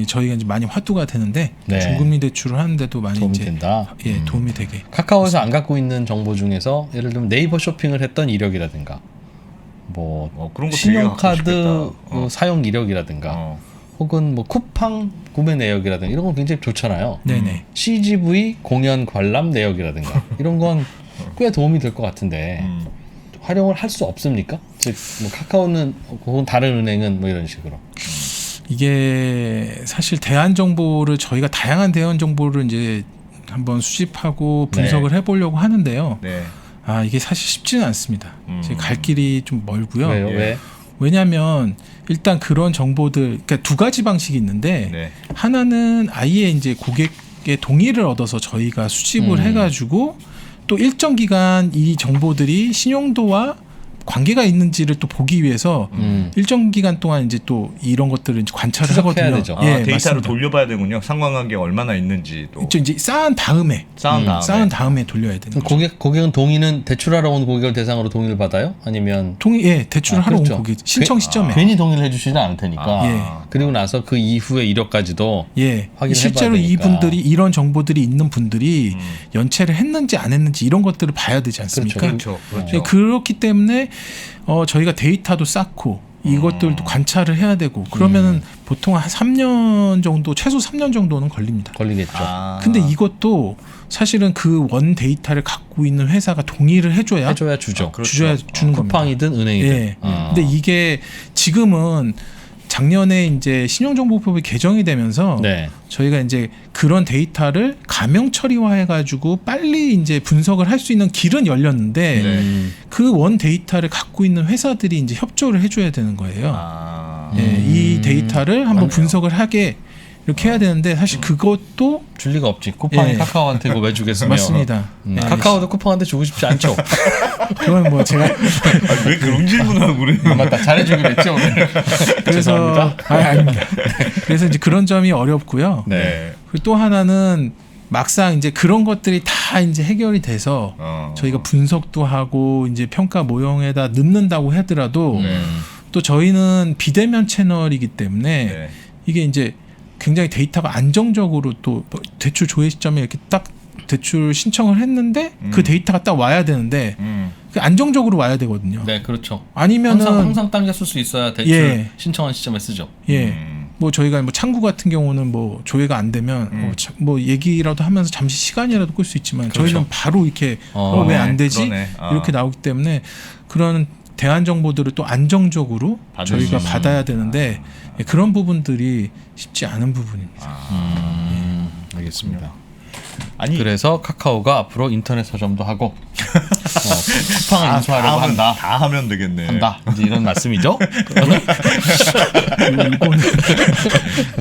저희가 이제 많이 화두가 되는데 네. 중금리 대출을 하는데도 많이 도움이 이제 된다. 도움이 되게. 카카오에서 안 갖고 있는 정보 중에서 예를 들면 네이버 쇼핑을 했던 이력이라든가 뭐 그런 거 신용카드 되게 갖고 싶겠다. 사용 이력이라든가 혹은 뭐 쿠팡 구매 내역이라든가 이런 건 굉장히 좋잖아요. 네네. CGV 공연 관람 내역이라든가 이런 건 꽤 도움이 될 것 같은데 활용을 할 수 없습니까? 즉 뭐 카카오는 혹은 다른 은행은 뭐 이런 식으로. 이게 사실 대안 정보를 저희가 다양한 대안 정보를 이제 한번 수집하고 분석을 해보려고 하는데요. 네. 이게 사실 쉽지는 않습니다. 이제 갈 길이 좀 멀고요. 왜요? 예. 왜? 왜냐하면 일단 그런 정보들, 그러니까 두 가지 방식이 있는데 네. 하나는 아예 이제 고객의 동의를 얻어서 저희가 수집을 해가지고 또 일정 기간 이 정보들이 신용도와 관계가 있는지를 또 보기 위해서 일정 기간 동안 이제 또 이런 것들을 이제 관찰을 추적해야 하거든요. 되죠. 데이터를 맞습니다. 돌려봐야 되군요. 상관관계가 얼마나 있는지 또. 이제 쌓은 다음에 쌓은 다음에 돌려야 되는 거죠. 고객은 동의는 대출하러 온 고객을 대상으로 동의를 받아요? 아니면 대출을 하러 그렇죠. 온 고객 신청 시점에 괜히 동의를 해주시지 않을 테니까. 예. 그리고 나서 그 이후의 이력까지도 확인을 실제로 해봐야 되니까. 이분들이 이런 정보들이 있는 분들이 연체를 했는지 안 했는지 이런 것들을 봐야 되지 않습니까? 그렇죠. 그렇기 때문에 저희가 데이터도 쌓고 이것들도 관찰을 해야 되고 그러면은 보통 한 3년 정도 최소 3년 정도는 걸립니다. 걸리겠죠. 근데 이것도 사실은 그 원 데이터를 갖고 있는 회사가 동의를 해줘야 주죠. 그렇죠. 주줘야 주는 겁니다. 쿠팡이든 은행이든. 예. 근데 이게 지금은 작년에 이제 신용정보법이 개정이 되면서 네. 저희가 이제 그런 데이터를 가명 처리화해가지고 빨리 이제 분석을 할 수 있는 길은 열렸는데 그 원 데이터를 갖고 있는 회사들이 이제 협조를 해줘야 되는 거예요. 이 데이터를 한번 분석을 하게 이렇게 해야 되는데 사실 그것도 줄 리가 없지. 쿠팡이 카카오한테 그거 왜 주겠으며. 맞습니다. 카카오도 쿠팡한테 주고 싶지 않죠. 그건 뭐 제가 왜 그런 질문을 하고 그래? 맞다. 잘해주기로 했죠 오늘. 그래서 아닙니다. 그래서 이제 그런 점이 어렵고요. 네. 그리고 또 하나는 막상 이제 그런 것들이 다 이제 해결이 돼서 저희가 분석도 하고 이제 평가 모형에다 넣는다고 하더라도 또 저희는 비대면 채널이기 때문에 이게 이제 굉장히 데이터가 안정적으로 또 대출 조회 시점에 이렇게 딱 대출 신청을 했는데 그 데이터가 딱 와야 되는데 안정적으로 와야 되거든요. 네, 그렇죠. 아니면은 항상 당겨 쓸 수 있어야 대출 예. 신청한 시점에 쓰죠. 예. 뭐 저희가 뭐 창구 같은 경우는 뭐 조회가 안 되면 뭐 얘기라도 하면서 잠시 시간이라도 끌 수 있지만 그렇죠. 저희는 바로 이렇게 왜 안 되지? 이렇게 나오기 때문에 그런 대안 정보들을 또 안정적으로 저희가 받아야 되는데 그런 부분들이 쉽지 않은 부분입니다. 알겠습니다. 아니 그래서 카카오가 앞으로 인터넷 서점도 하고 쿠팡을 인수하려고 한다. 다 하면 되겠네. 한다. 이제 이런 말씀이죠.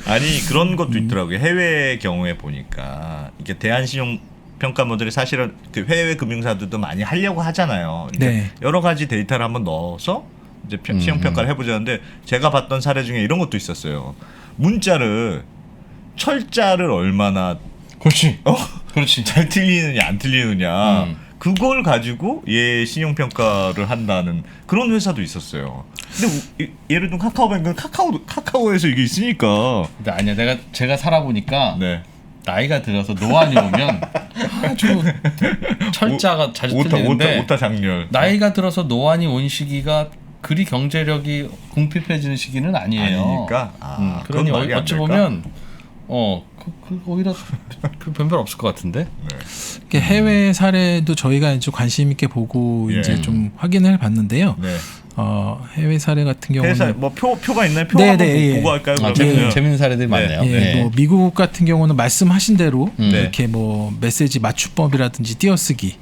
아니 그런 것도 있더라고요. 해외 경우에 보니까 이게 대한신용 평가 모델이 사실은 그 해외 금융사들도 많이 하려고 하잖아요. 네. 여러 가지 데이터를 한번 넣어서 이제 신용 평가를 해보자는데 제가 봤던 사례 중에 이런 것도 있었어요. 문자를 철자를 얼마나 그렇지. 잘 틀리느냐 안 틀리느냐 그걸 가지고 얘 신용 평가를 한다는 그런 회사도 있었어요. 근데 예를 들면 카카오뱅크는 카카오에서 이게 있으니까. 근데 아니야. 제가 살아보니까 네. 나이가 들어서 노안이 오면 아주 철자가 자주 틀리는데 오타 장렬. 나이가 들어서 노안이 온 시기가 그리 경제력이 궁핍해지는 시기는 아니에요. 아니니까. 그러니 그건 말이 안 어찌 될까? 보면 오히려 그 변별 없을 것 같은데. 해외 사례도 저희가 이제 관심 있게 보고 예. 이제 좀 확인을 봤는데요. 네. 해외 사례 같은 경우는 회사 뭐 표가 있나요? 표 네, 한번 네, 보고 할까요? 재밌는 사례들이 많네요. 예, 네. 뭐 미국 같은 경우는 말씀하신 대로 네. 이렇게 뭐 메시지 맞춤법이라든지 띄어쓰기.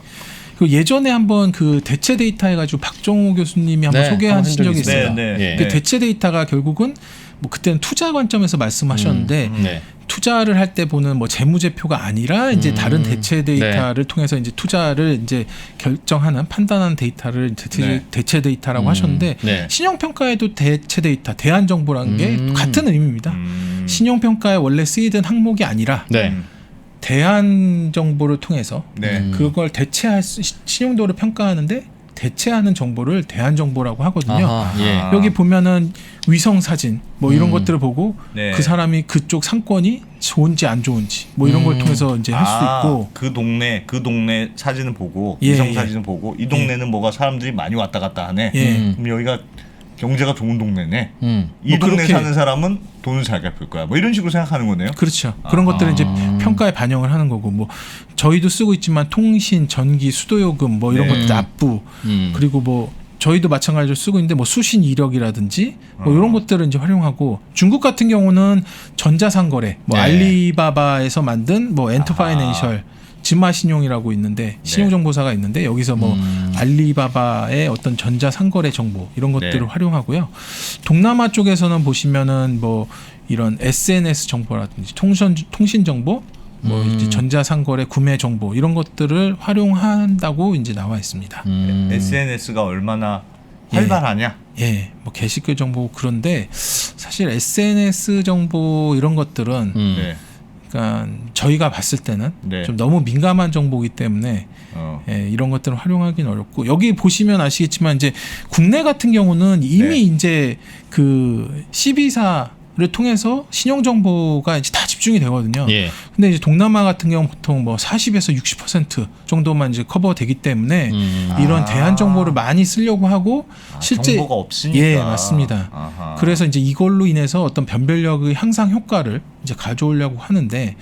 그 예전에 한번 그 대체 데이터 해가지고 박정호 교수님이 한번 네, 소개하신 한번 적이 있어요. 네, 네. 예. 그 대체 데이터가 결국은 뭐 그때는 투자 관점에서 말씀하셨는데 네. 투자를 할 때 보는 뭐 재무제표가 아니라 이제 다른 대체 데이터를 통해서 이제 투자를 이제 결정하는 판단하는 데이터를 대체 데이터라고 하셨는데 네. 신용평가에도 대체 데이터, 대안 정보라는 게 같은 의미입니다. 신용평가에 원래 쓰이던 항목이 아니라 네. 대안 정보를 통해서 네. 그걸 대체할 신용도를 평가하는데 대체하는 정보를 대안 정보라고 하거든요. 아하, 예. 여기 보면은 위성 사진 뭐 이런 것들을 보고 네. 그 사람이 그쪽 상권이 좋은지 안 좋은지 뭐 이런 걸 통해서 이제 할 수 있고 그 동네 사진을 보고 예, 위성 예. 사진을 보고 이 동네는 뭐가 사람들이 많이 왔다 갔다 하네. 예. 그럼 여기가 경제가 좋은 동네네. 이 뭐 동네 그렇게- 사는 사람은 돈을 잘 갚을 거야. 뭐 이런 식으로 생각하는 거네요. 그렇죠. 그런 것들을 이제 평가에 반영을 하는 거고 뭐 저희도 쓰고 있지만 통신, 전기, 수도요금 뭐 이런 네. 것들 납부 그리고 뭐 저희도 마찬가지로 쓰고 있는데 뭐 수신 이력이라든지 뭐 이런 것들을 이제 활용하고 중국 같은 경우는 전자상거래 뭐 네. 알리바바에서 만든 뭐 엔터파이낸셜 진마신용이라고 있는데 신용정보사가 있는데 여기서 뭐 알리바바의 어떤 전자상거래 정보 이런 것들을 네. 활용하고요. 동남아 쪽에서는 보시면은 뭐 이런 SNS 정보라든지 통신 정보 뭐 이제 전자상거래 구매 정보 이런 것들을 활용한다고 이제 나와 있습니다. SNS가 얼마나 활발하냐? 예, 뭐 게시글 정보 그런데 사실 SNS 정보 이런 것들은 네. 그러니까 저희가 봤을 때는 네. 좀 너무 민감한 정보이기 때문에 예, 이런 것들을 활용하기는 어렵고 여기 보시면 아시겠지만 이제 국내 같은 경우는 이미 네. 이제 그 CB사를 통해서 신용 정보가 이제 다 집중이 되거든요. 예. 근데 이제 동남아 같은 경우 보통 뭐 40에서 60% 정도만 이제 커버되기 때문에 이런 대안 정보를 많이 쓰려고 하고 실제 정보가 없으니까. 예, 맞습니다. 아하. 그래서 이제 이걸로 인해서 어떤 변별력의 향상 효과를 이제 가져오려고 하는데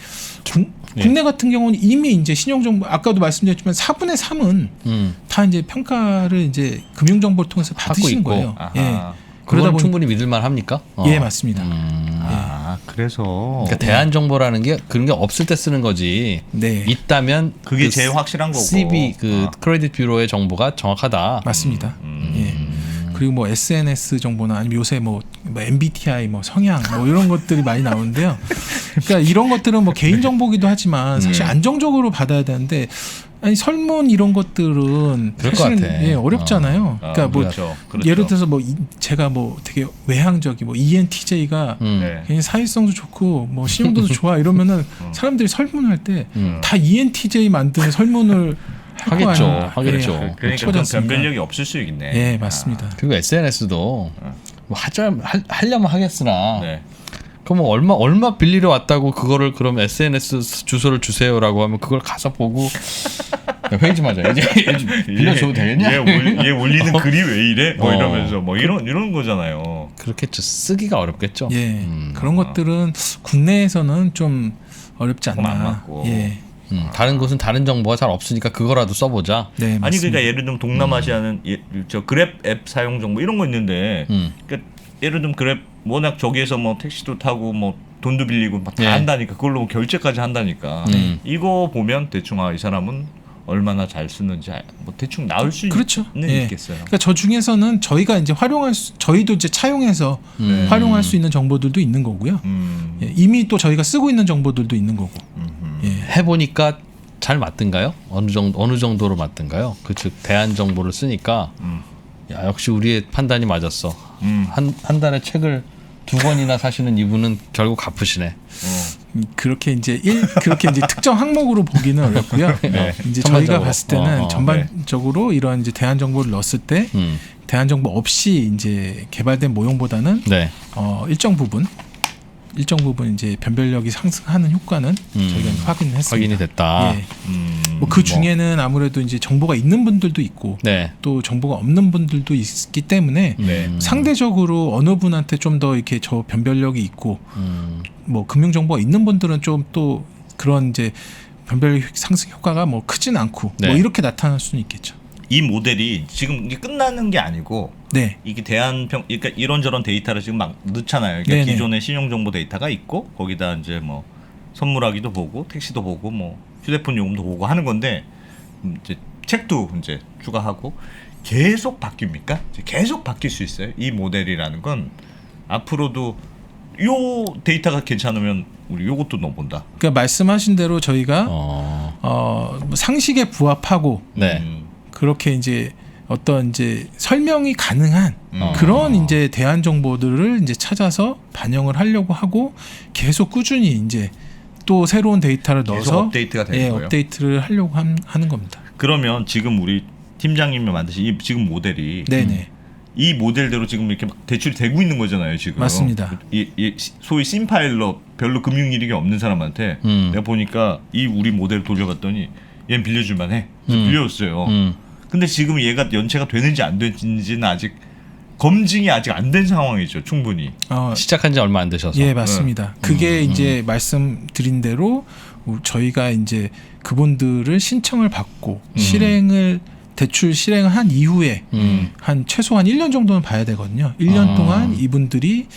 국내 같은 경우는 이미 이제 신용 정보 아까도 말씀드렸지만 4분의 3은 다 이제 평가를 이제 금융 정보를 통해서 받으신 있고. 거예요. 아하. 예. 그러다 보니- 충분히 믿을만 합니까? 예, 맞습니다. 그래서 그러니까 대안 정보라는 게 그런 게 없을 때 쓰는 거지. 네. 있다면 그게 그 제일 확실한 거고. CB 그 크레딧 뷰로의 정보가 정확하다. 맞습니다. 예. 그리고 뭐 SNS 정보나 아니면 요새 뭐 MBTI 뭐 성향 뭐 이런 것들이 많이 나오는데요. 그러니까 이런 것들은 뭐 개인 정보기도 하지만 사실 안정적으로 받아야 되는데 아니 설문 이런 것들은 그럴 것 사실은 같아. 예, 어렵잖아요. 그러니까 뭐 그렇죠. 예를 들어서 뭐 제가 뭐 되게 외향적이 뭐 ENTJ가 네. 굉장히 사회성도 좋고 뭐 신용도도 좋아 이러면은 사람들이 설문할 때 다 ENTJ 만드는 설문을 하겠죠. 하겠죠. 예, 그러니까 그거지 좀 않습니까? 변별력이 없을 수 있네. 예, 맞습니다. 그리고 SNS도 뭐 하려면 하겠으나 네. 그럼 뭐 얼마 빌리러 왔다고 그거를 그럼 SNS 주소를 주세요라고 하면 그걸 가서 보고 회의 좀 하자. 이제 빌려줘도 되겠냐? 얘 올리는 글이 왜 이래? 뭐 어. 이러면서 뭐 이런 거잖아요. 그렇겠죠. 쓰기가 어렵겠죠. 예, 그런 것들은 국내에서는 좀 어렵지 안 않나. 맞고. 예, 다른 곳은 다른 정보가 잘 없으니까 그거라도 써보자. 네, 아니 맞습니다. 그러니까 예를 들면 동남아시아는 저 그랩 앱 사용 정보 이런 거 있는데 그러니까 예를 들면 그랩 워낙 저기에서 뭐 택시도 타고 뭐 돈도 빌리고 다 예. 한다니까 그걸로 뭐 결제까지 한다니까 이거 보면 대충 이 사람은 얼마나 잘 쓰는지 뭐 대충 나올 수 그렇죠. 있는 예. 있겠어요. 그러니까 저 중에서는 저희가 이제 저희도 이제 차용해서 활용할 수 있는 정보들도 있는 거고요. 예, 이미 또 저희가 쓰고 있는 정보들도 있는 거고. 예. 해보니까 잘 맞든가요? 어느 정도로 맞든가요? 즉 대안 정보를 쓰니까 야 역시 우리의 판단이 맞았어. 한 달에 책을 2권이나 사시는 이분은 결국 갚으시네. 그렇게 이제 특정 항목으로 보기는 어렵고요. 네. 이제 전반적으로. 저희가 봤을 때는 전반적으로 이런 이제 대안 정보를 넣었을 때 대안 정보 없이 이제 개발된 모형보다는 네. 일정 부분 이제 변별력이 상승하는 효과는 저희가 이제 확인했습니다. 확인이 됐다. 예. 뭐 그 중에는 아무래도 이제 정보가 있는 분들도 있고 네. 또 정보가 없는 분들도 있기 때문에 네. 상대적으로 어느 분한테 좀 더 이렇게 저 변별력이 있고 뭐 금융 정보가 있는 분들은 좀 또 그런 이제 변별력 상승 효과가 뭐 크진 않고 네. 뭐 이렇게 나타날 수는 있겠죠. 이 모델이 지금 이게 끝나는 게 아니고 네. 이게 그러니까 이런저런 데이터를 지금 막 넣잖아요. 그러니까 네네. 기존의 신용정보 데이터가 있고 거기다 이제 뭐 선물하기도 보고 택시도 보고 뭐 휴대폰 요금도 보고 하는 건데 이제 책도 이제 추가하고 계속 바뀝니까? 이제 계속 바뀔 수 있어요. 이 모델이라는 건 앞으로도 요 데이터가 괜찮으면 우리 요것도 넣어본다. 그러니까 말씀하신 대로 저희가 뭐 상식에 부합하고 네. 그렇게 이제 어떤 이제 설명이 가능한 그런 이제 대안 정보들을 이제 찾아서 반영을 하려고 하고 계속 꾸준히 이제 또 새로운 데이터를 계속 넣어서 업데이트가 되는 거예요. 업데이트를 하려고 하는 겁니다. 그러면 지금 우리 팀장님이 만드신 이 지금 모델이 네네. 이 모델대로 지금 이렇게 막 대출이 되고 있는 거잖아요, 지금. 맞습니다. 이 소위 심파일러 별로 금융 이력이 없는 사람한테 내가 보니까 이 우리 모델 돌려봤더니 얘는 빌려줄만 해. 빌려줬어요. 근데 지금 얘가 연체가 되는지 안 되는지는 아직 검증이 아직 안 된 상황이죠, 충분히. 시작한 지 얼마 안 되셔서. 예, 맞습니다. 그게 이제 말씀드린 대로 저희가 이제 그분들을 신청을 받고 대출 실행을 한 이후에 한 최소한 1년 정도는 봐야 되거든요. 1년 동안 이분들이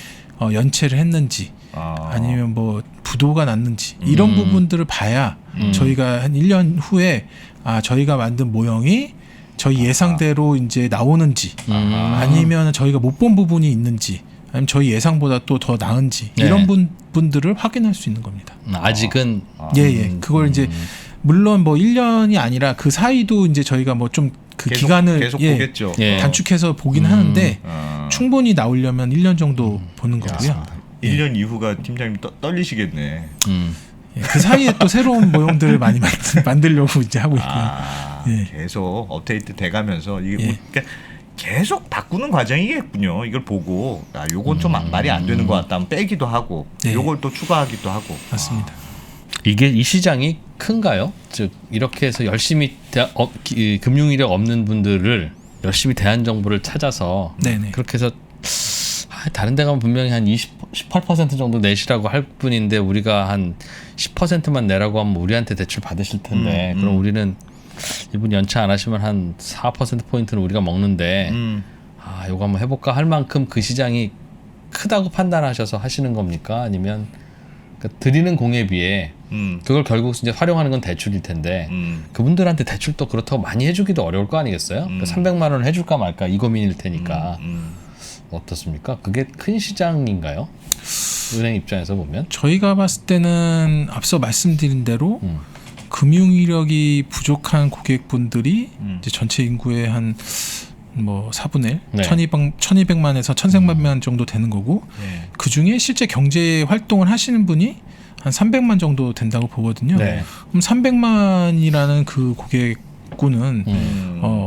연체를 했는지 아니면 뭐 부도가 났는지 이런 부분들을 봐야 저희가 한 1년 후에 저희가 만든 모형이 저희 예상대로 이제 나오는지 아니면 저희가 못 본 부분이 있는지 아니면 저희 예상보다 또 더 나은지 네. 이런 분들을 확인할 수 있는 겁니다. 아직은 예. 그걸 이제 물론 뭐 1년이 아니라 그 사이도 이제 저희가 뭐 좀 그 기간을 계속 보겠죠. 예. 단축해서 보긴 하는데 충분히 나오려면 1년 정도 보는 거고요. 1년 이후가 팀장님 떨리시겠네. 예, 그 사이에 또 새로운 모형들을 많이 만들려고 이제 하고 있고요. 예. 계속 업데이트 돼가면서 이게 예. 뭐 그러니까 계속 바꾸는 과정이겠군요. 이걸 보고 요건 좀 말이 안 되는 것 같다 하면 빼기도 하고 네. 요걸 또 추가하기도 하고. 맞습니다. 이 시장이 큰가요? 즉 이렇게 해서 열심히 금융 이력 없는 분들을 열심히 대안 정보를 찾아서 네네. 그렇게 해서 다른 데 가면 분명히 한 18% 정도 내시라고 할 뿐인데 우리가 한 10%만 내라고 하면 우리한테 대출 받으실 텐데 그럼 우리는 이분 연체 안 하시면 한 4%포인트는 우리가 먹는데 요거 한번 해볼까 할 만큼 그 시장이 크다고 판단하셔서 하시는 겁니까? 아니면 그러니까 드리는 공에 비해 그걸 결국 이제 활용하는 건 대출일 텐데 그분들한테 대출도 그렇다고 많이 해주기도 어려울 거 아니겠어요? 그러니까 300만 원을 해줄까 말까 이 고민일 테니까 어떻습니까? 그게 큰 시장인가요? 은행 입장에서 보면 저희가 봤을 때는 앞서 말씀드린 대로 금융 이력이 부족한 고객분들이 이제 전체 인구의 한 뭐 4분의 1, 네. 1200만에서 1300만 정도 되는 거고 그 중에 실제 경제 활동을 하시는 분이 한 300만 정도 된다고 보거든요. 네. 그럼 300만이라는 그 고객 고객군은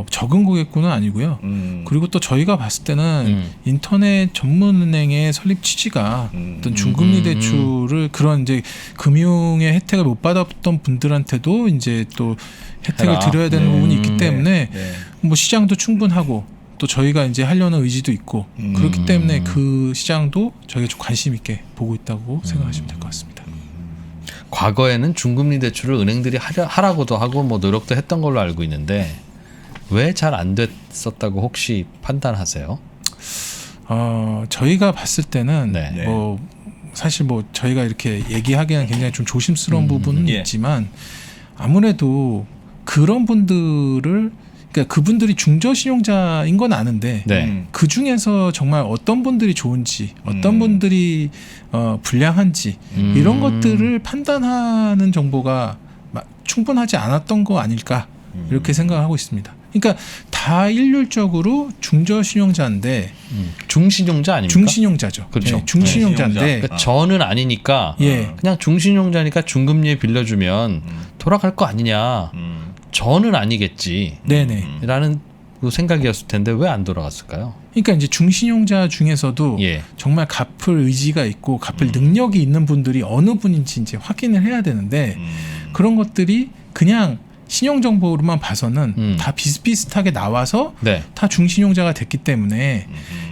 적은 고객군은 아니고요. 그리고 또 저희가 봤을 때는 인터넷 전문은행의 설립 취지가 어떤 중금리 대출을 그런 이제 금융의 혜택을 못 받았던 분들한테도 이제 또 혜택을 드려야 되는 부분이 있기 때문에 뭐 시장도 충분하고 또 저희가 이제 하려는 의지도 있고 그렇기 때문에 그 시장도 저희가 좀 관심 있게 보고 있다고 생각하시면 될 것 같습니다. 과거에는 중금리 대출을 은행들이 하라고도 하고 뭐 노력도 했던 걸로 알고 있는데 왜 잘 안 됐었다고 혹시 판단하세요? 저희가 봤을 때는 네. 뭐 사실 뭐 저희가 이렇게 얘기하기에는 굉장히 좀 조심스러운 부분은 있지만 아무래도 그런 분들을 그러니까 그분들이 중저신용자인 건 아는데 네. 그 중에서 정말 어떤 분들이 좋은지 어떤 분들이 불량한지 이런 것들을 판단하는 정보가 충분하지 않았던 거 아닐까 이렇게 생각하고 있습니다. 그러니까 다 일률적으로 중저신용자인데 중신용자 아닙니까? 중신용자죠. 그렇죠. 네, 중신용자인데 그러니까 저는 아니니까 그냥 중신용자니까 중금리에 빌려주면 돌아갈 거 아니냐. 저는 아니겠지. 네네. 라는 그 생각이었을 텐데 왜 안 돌아갔을까요? 그러니까 이제 중신용자 중에서도 정말 갚을 의지가 있고 갚을 능력이 있는 분들이 어느 분인지 이제 확인을 해야 되는데 그런 것들이 그냥 신용 정보로만 봐서는 다 비슷비슷하게 나와서 다 중신용자가 됐기 때문에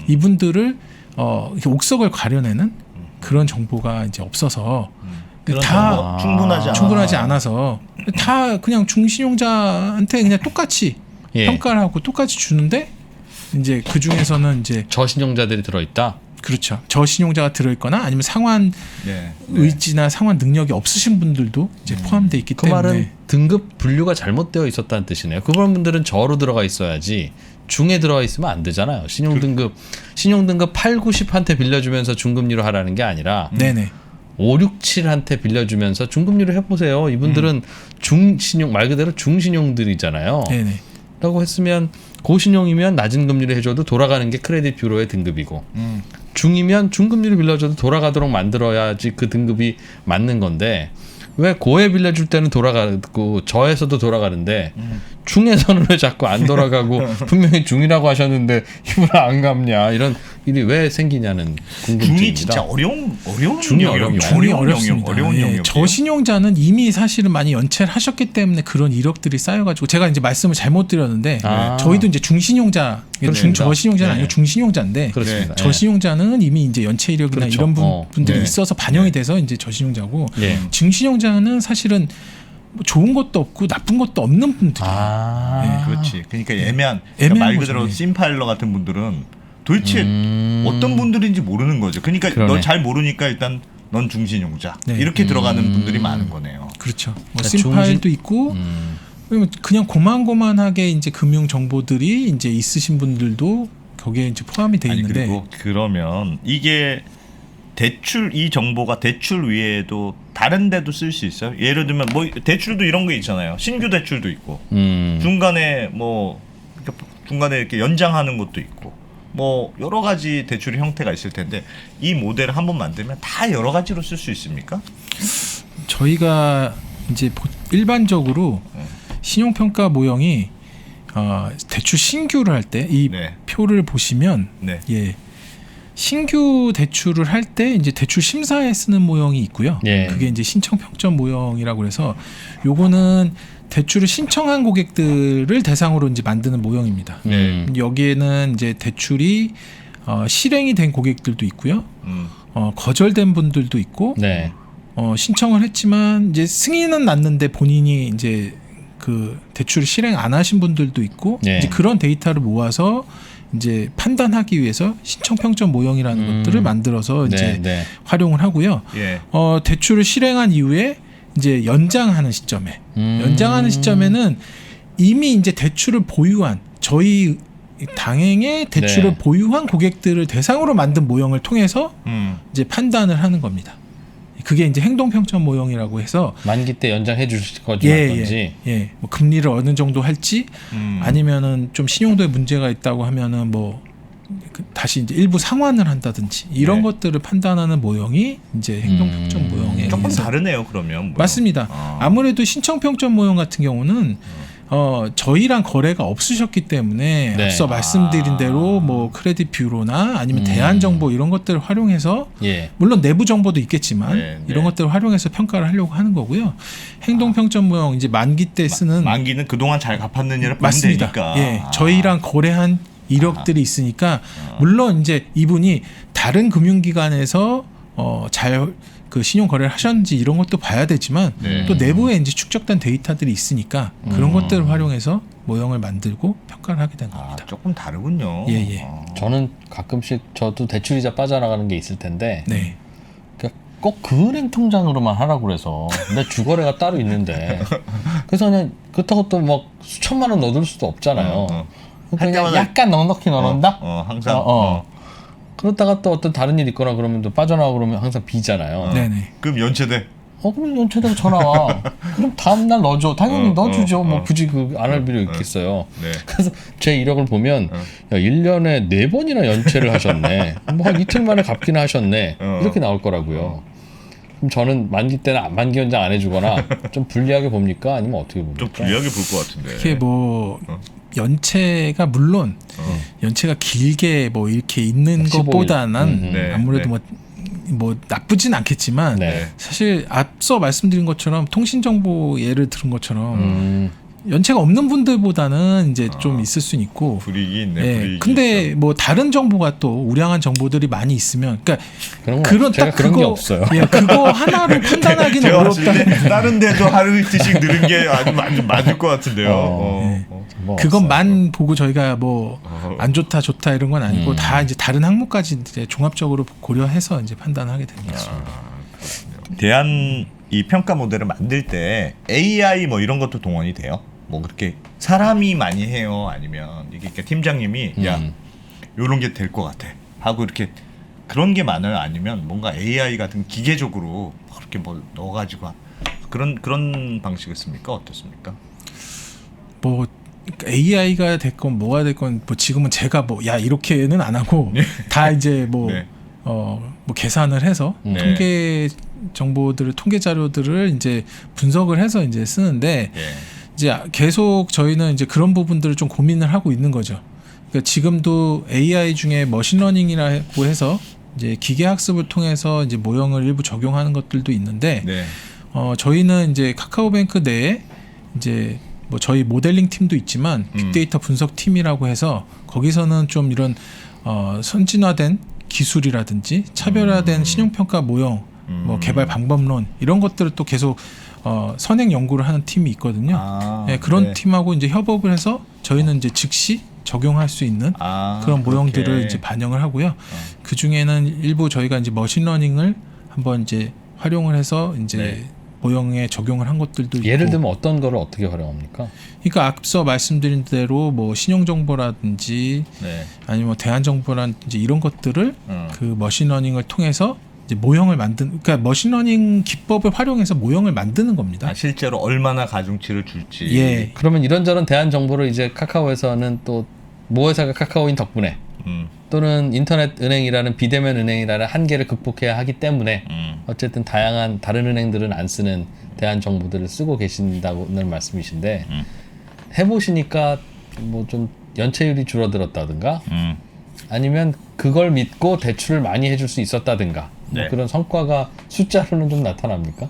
이분들을 이렇게 옥석을 가려내는 그런 정보가 이제 없어서 다 충분하지 않아서 다 그냥 중신용자한테 그냥 똑같이 평가를 하고 똑같이 주는데 이제 그 중에서는 이제 저신용자들이 들어있다. 그렇죠. 저신용자가 들어있거나 아니면 상환 의지나 상환 능력이 없으신 분들도 이제 포함되어 있기 그 때문에 말은 등급 분류가 잘못되어 있었다는 뜻이네요. 그런 분들은 저로 들어가 있어야지 중에 들어가 있으면 안 되잖아요. 신용등급 8, 90한테 빌려주면서 중금리로 하라는 게 아니라 네네. 5, 6, 7한테 빌려주면서 중금리로 해보세요. 이분들은 중신용 말 그대로 중신용들이잖아요. 네네. 라고 했으면 고신용이면 낮은 금리를 해줘도 돌아가는 게 크레딧 뷰로의 등급이고 중이면 중금리를 빌려줘도 돌아가도록 만들어야지 그 등급이 맞는 건데 왜 고에 빌려줄 때는 돌아가고 저에서도 돌아가는데 중에서는 왜 자꾸 안 돌아가고 분명히 중이라고 하셨는데 이분 안 갚냐 이런 일이 왜 생기냐는 궁금증입니다. 중이 진짜 어려운 중이 어려운 중이 어렵습니다. 어려운 영역. 저신용자는 이미 사실은 많이 연체를 하셨기 때문에 그런 이력들이 쌓여가지고 제가 이제 말씀을 잘못 드렸는데 저희도 이제 중신용자, 저신용자는 아니고 중신용자인데 그렇습니다. 저신용자는 이미 이제 연체 이력이나 그렇죠. 이런 분들이 있어서 반영이 돼서 이제 저신용자고 중신용자는 사실은 뭐 좋은 것도 없고 나쁜 것도 없는 분들이에요. 그렇지. 그러니까 그러니까 말 그대로 심파일러 같은 분들은 도대체 어떤 분들인지 모르는 거죠. 그러니까 너 잘 모르니까 일단 넌 중신용자 이렇게 들어가는 분들이 많은 거네요. 그렇죠. 뭐 심파일도 있고 그냥 고만고만하게 이제 금융 정보들이 이제 있으신 분들도 거기에 이제 포함이 돼 있는데 그리고 그러면 이게 대출 이 정보가 대출 위에도 다른 데도 쓸 수 있어요? 예를 들면 뭐 대출도 이런 게 있잖아요. 신규 대출도 있고 중간에 이렇게 연장하는 것도 있고 뭐 여러 가지 대출의 형태가 있을 텐데 이 모델을 한번 만들면 다 여러 가지로 쓸 수 있습니까? 저희가 이제 일반적으로 신용평가 모형이 대출 신규를 할 때 이 표를 보시면 신규 대출을 할 때 이제 대출 심사에 쓰는 모형이 있고요. 그게 이제 신청 평점 모형이라고 해서 요거는 대출을 신청한 고객들을 대상으로 이제 만드는 모형입니다. 여기에는 이제 대출이 실행이 된 고객들도 있고요. 거절된 분들도 있고 신청을 했지만 이제 승인은 났는데 본인이 이제 그 대출을 실행 안 하신 분들도 있고 이제 그런 데이터를 모아서 이제 판단하기 위해서 신청 평점 모형이라는 것들을 만들어서 이제 활용을 하고요. 대출을 실행한 이후에 이제 연장하는 시점에는 이미 이제 대출을 보유한 저희 당행의 대출을 보유한 고객들을 대상으로 만든 모형을 통해서 이제 판단을 하는 겁니다. 그게 이제 행동평점 모형이라고 해서 만기 때 연장해 주실 건지 뭐 금리를 어느 정도 할지 아니면은 좀 신용도에 문제가 있다고 하면은 뭐 다시 이제 일부 상환을 한다든지 이런 것들을 판단하는 모형이 이제 행동평점 모형에 조금 다르네요. 그러면 맞습니다. 아무래도 신청평점 모형 같은 경우는 저희랑 거래가 없으셨기 때문에 네. 앞서 말씀드린 대로 뭐 크레딧 뷰로나 아니면 대한정보 이런 것들을 활용해서 물론 내부 정보도 있겠지만 이런 것들을 활용해서 평가를 하려고 하는 거고요. 행동평점 모형 이제 만기 때 쓰는 만기는 그동안 잘 갚았느냐를 보면 맞습니다. 되니까. 예, 저희랑 거래한 이력들이 있으니까 물론 이제 이분이 다른 금융기관에서 잘 그 신용 거래를 하셨는지 이런 것도 봐야 되지만 또 내부에 이제 축적된 데이터들이 있으니까 그런 것들을 활용해서 모형을 만들고 평가를 하게 된 겁니다. 조금 다르군요. 예. 저는 가끔씩 저도 대출이자 빠져나가는 게 있을 텐데 네. 꼭 그 은행 통장으로만 하라고 그래서 내 주거래가 따로 있는데 그래서 그냥 그렇다고 또 막 수천만 원 넣어둘 수도 없잖아요. 그냥 약간 넉넉히 넣어놓는다? 항상. 그러다가 또 어떤 다른 일 있거나 그러면 또 빠져나가고 그러면 항상 비잖아요. 네네. 그럼 연체돼? 그럼 연체되고 전화 와. 그럼 다음날 넣어줘. 당연히 넣어주죠. 뭐 굳이 그 안 할 필요 있겠어요. 그래서 제 이력을 보면 야, 1년에 4번이나 연체를 하셨네. 뭐 한 이틀 만에 갚기는 하셨네. 이렇게 나올 거라고요. 그럼 저는 만기 때는 만기 연장 안 해주거나 좀 불리하게 봅니까? 아니면 어떻게 봅니까? 좀 불리하게 볼 것 같은데. 이게 뭐 연체가 물론 연체가 길게 뭐 이렇게 있는 15일. 것보다는 아무래도 뭐 나쁘진 않겠지만 사실 앞서 말씀드린 것처럼 통신정보 예를 들은 것처럼 연체가 없는 분들보다는 이제 좀 있을 수는 있고 불이익이 있네. 예. 불이익이 근데 있어. 뭐 다른 정보가 또 우량한 정보들이 많이 있으면 그러니까 그런 제가 그런 게 없어요. 예, 그거 하나로 판단하기는 제가 어렵다. 봤을 때 다른 데도 하루 이틀씩 늘은 게 아주 맞을 것 같은데요. 뭐 그것만 보고 저희가 뭐 안 좋다 좋다 이런 건 아니고 다 이제 다른 항목까지 이제 종합적으로 고려해서 이제 판단하게 됩니다. 대한 이 평가 모델을 만들 때 AI 뭐 이런 것도 동원이 돼요? 뭐 그렇게 사람이 많이 해요? 아니면 이게 팀장님이 야 요런 게 될 것 같아 하고 이렇게 그런 게 많아요? 아니면 뭔가 AI 같은 기계적으로 그렇게 뭐 넣어가지고 그런 방식을 씁니까? 어떻습니까? 뭐 AI가 됐건 뭐가 됐건 뭐 지금은 제가 뭐 야 이렇게는 안 하고 다 이제 뭐 뭐 계산을 해서 통계 정보들을 통계 자료들을 이제 분석을 해서 이제 쓰는데 이제 계속 저희는 이제 그런 부분들을 좀 고민을 하고 있는 거죠. 그러니까 지금도 AI 중에 머신러닝이라고 해서 이제 기계 학습을 통해서 이제 모형을 일부 적용하는 것들도 있는데 저희는 이제 카카오뱅크 내에 이제 뭐 저희 모델링 팀도 있지만 빅데이터 분석 팀이라고 해서 거기서는 좀 이런 선진화된 기술이라든지 차별화된 신용평가 모형, 뭐 개발 방법론 이런 것들을 또 계속 선행 연구를 하는 팀이 있거든요. 그런 팀하고 이제 협업을 해서 저희는 이제 즉시 적용할 수 있는 그런 모형들을 이제 반영을 하고요. 그 중에는 일부 저희가 이제 머신러닝을 한번 이제 활용을 해서 이제 모형에 적용을 한 것들도 있고. 예를 들면 어떤 거를 어떻게 활용합니까? 그러니까 앞서 말씀드린 대로 뭐 신용정보라든지 아니면 뭐 대한정보라든지 이런 것들을 그 머신러닝을 통해서 이제 모형을 그러니까 머신러닝 기법을 활용해서 모형을 만드는 겁니다. 실제로 얼마나 가중치를 줄지. 그러면 이런저런 대한 정보를 이제 카카오에서는 또 모 회사가 카카오인 덕분에 또는 인터넷 은행이라는 비대면 은행이라는 한계를 극복해야 하기 때문에 어쨌든 다양한 다른 은행들은 안 쓰는 대한 정보들을 쓰고 계신다는 말씀이신데 해보시니까 뭐 좀 연체율이 줄어들었다든가 아니면 그걸 믿고 대출을 많이 해줄 수 있었다든가 뭐 그런 성과가 숫자로는 좀 나타납니까?